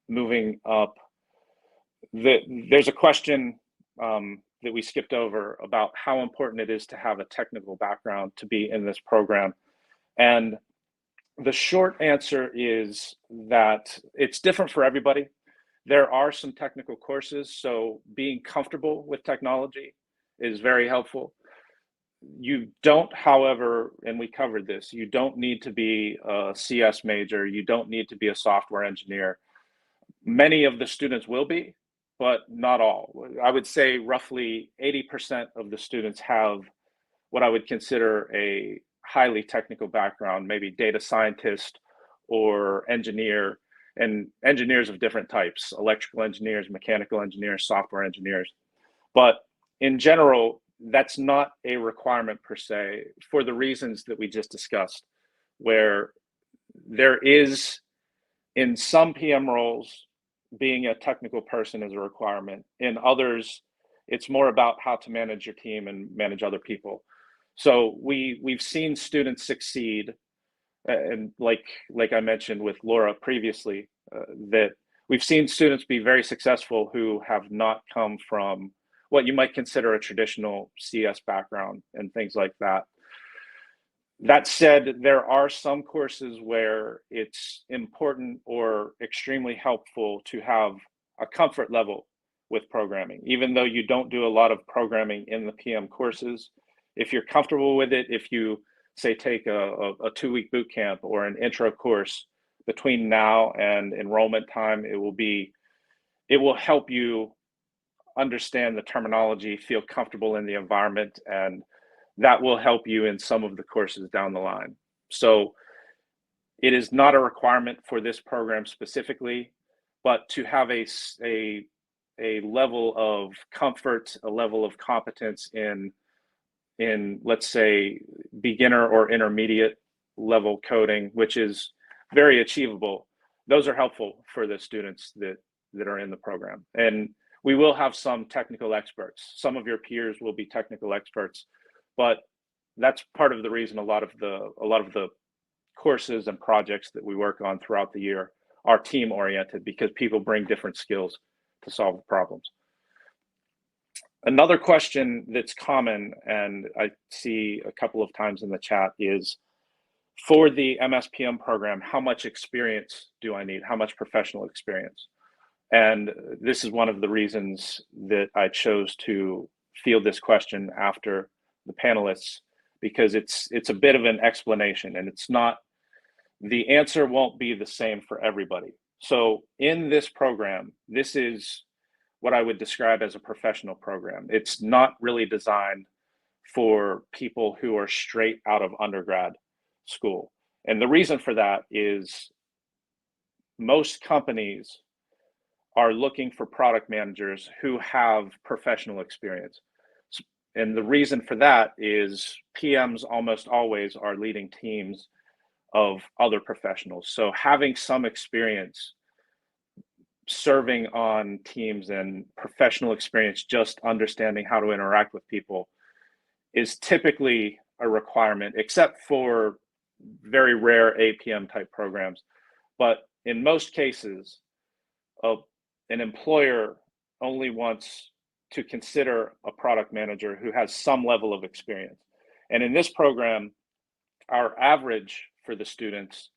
Moving up, there's a question that we skipped over about how important it is to have a technical background to be in this program. And the short answer is that it's different for everybody. There are some technical courses, so being comfortable with technology is very helpful. You don't, however, and we covered this, you don't need to be a CS major, you don't need to be a software engineer. Many of the students will be, but not all. I would say roughly 80% of the students have what I would consider a highly technical background, maybe data scientist or engineer, and engineers of different types, electrical engineers, mechanical engineers, software engineers. But in general, that's not a requirement per se for the reasons that we just discussed, where there is, in some PM roles, being a technical person is a requirement. In others, it's more about how to manage your team and manage other people. So we've seen students succeed, and like I mentioned with Laura previously, that we've seen students be very successful who have not come from what you might consider a traditional CS background and things like that. That said, there are some courses where it's important or extremely helpful to have a comfort level with programming. Even though you don't do a lot of programming in the PM courses, if you're comfortable with it, if you say take a 2-week boot camp or an intro course between now and enrollment time, it will help you understand the terminology, feel comfortable in the environment, and that will help you in some of the courses down the line. So it is not a requirement for this program specifically, but to have a level of comfort, a level of competence in let's say beginner or intermediate level coding, which is very achievable. Those are helpful for the students that are in the program. And We will have some technical experts. Some of your peers will be technical experts, but that's part of the reason a lot of the courses and projects that we work on throughout the year are team oriented, because people bring different skills to solve problems. Another question that's common, and I see a couple of times in the chat, is for the MSPM program, how much experience do I need? How much professional experience? And this is one of the reasons that I chose to field this question after the panelists, because it's a bit of an explanation, and it's not, the answer won't be the same for everybody. So in this program, this is what I would describe as a professional program. It's not really designed for people who are straight out of undergrad school. And the reason for that is most companies are looking for product managers who have professional experience. And the reason for that is PMs almost always are leading teams of other professionals. So having some experience serving on teams and professional experience, just understanding how to interact with people, is typically a requirement, except for very rare APM type programs. But in most cases, an employer only wants to consider a product manager who has some level of experience. And in this program, our average for the students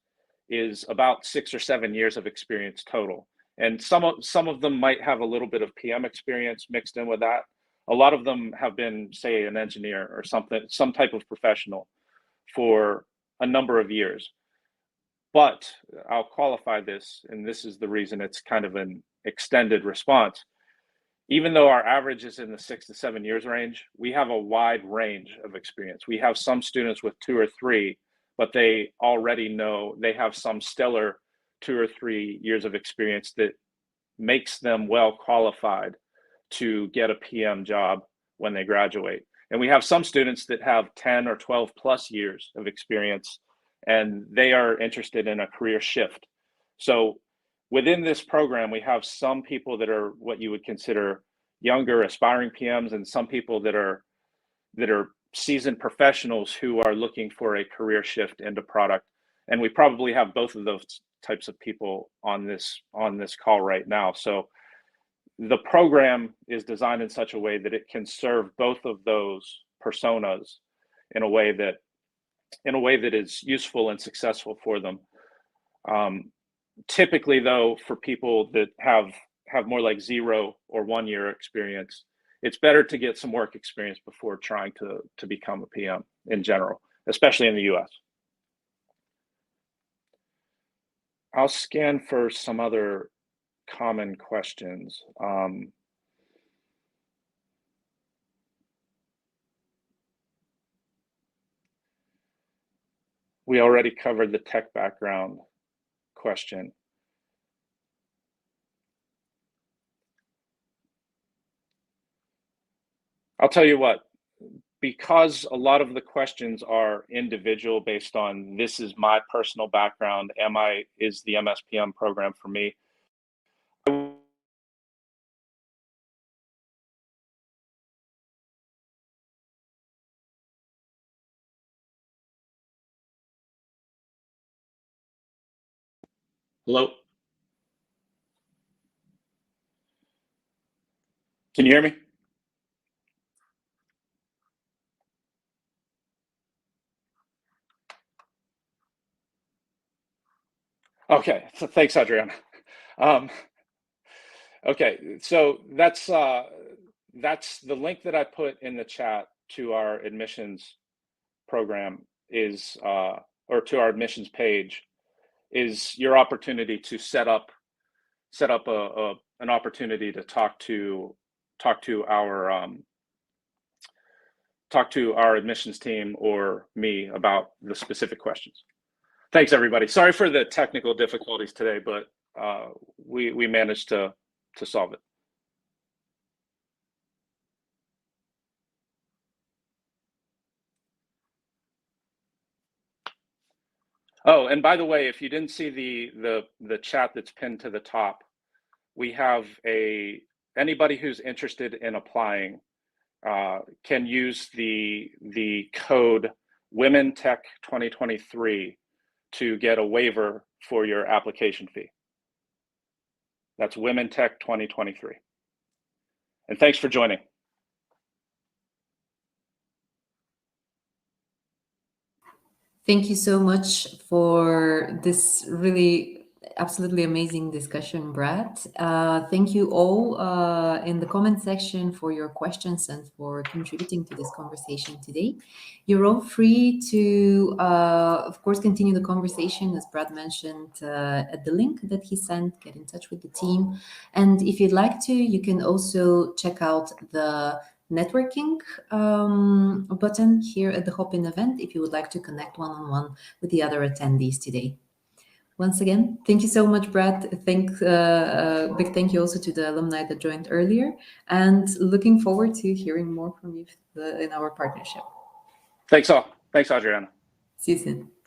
is about 6 or 7 years of experience total. And some of them might have a little bit of PM experience mixed in with that. A lot of them have been, say, an engineer or something, some type of professional for a number of years. But I'll qualify this, and this is the reason it's kind of an extended response. Even though our average is in the 6 to 7 years range, we have a wide range of experience. We have some students with 2 or 3, but they already know they have some stellar 2 or 3 years of experience that makes them well qualified to get a PM job when they graduate. And we have some students that have 10 or 12 plus years of experience, and they are interested in a career shift. So within this program, we have some people that are what you would consider younger aspiring PMs, and some people that are seasoned professionals who are looking for a career shift into product. And we probably have both of those types of people on this call right now. So the program is designed in such a way that it can serve both of those personas in a way that is useful and successful for them. Typically, though, for people that have more like 0 or 1 year experience, it's better to get some work experience before trying to become a PM in general, especially in the US. I'll scan for some other common questions. We already covered the tech background question. I'll tell you what, because a lot of the questions are individual based on this is my personal background, is the MSPM program for me? Hello? Can you hear me? Okay, so thanks, Adriana. Okay, so that's the link that I put in the chat to our admissions program is, or to our admissions page, is your opportunity to set up an opportunity to talk to our admissions team or me about the specific questions. Thanks, everybody. Sorry for the technical difficulties today, but we managed to solve it. Oh, and by the way, if you didn't see the chat that's pinned to the top, we have a anybody who's interested in applying can use the code Women Tech 2023 to get a waiver for your application fee. That's Women Tech 2023. And thanks for joining.
Thank you so much for this really absolutely amazing discussion, Brad. Thank you all in the comment section for your questions and for contributing to this conversation today. You're all free to, of course, continue the conversation, as Brad mentioned, at the link that he sent, get in touch with the team. And if you'd like to, you can also check out the networking button here at the Hop-In event if you would like to connect one-on-one with the other attendees today. Once again, thank you so much, Brad. Big thank you also to the alumni that joined earlier, and looking forward to hearing more from you in our partnership.
Thanks all. Thanks, Adriana.
See you soon.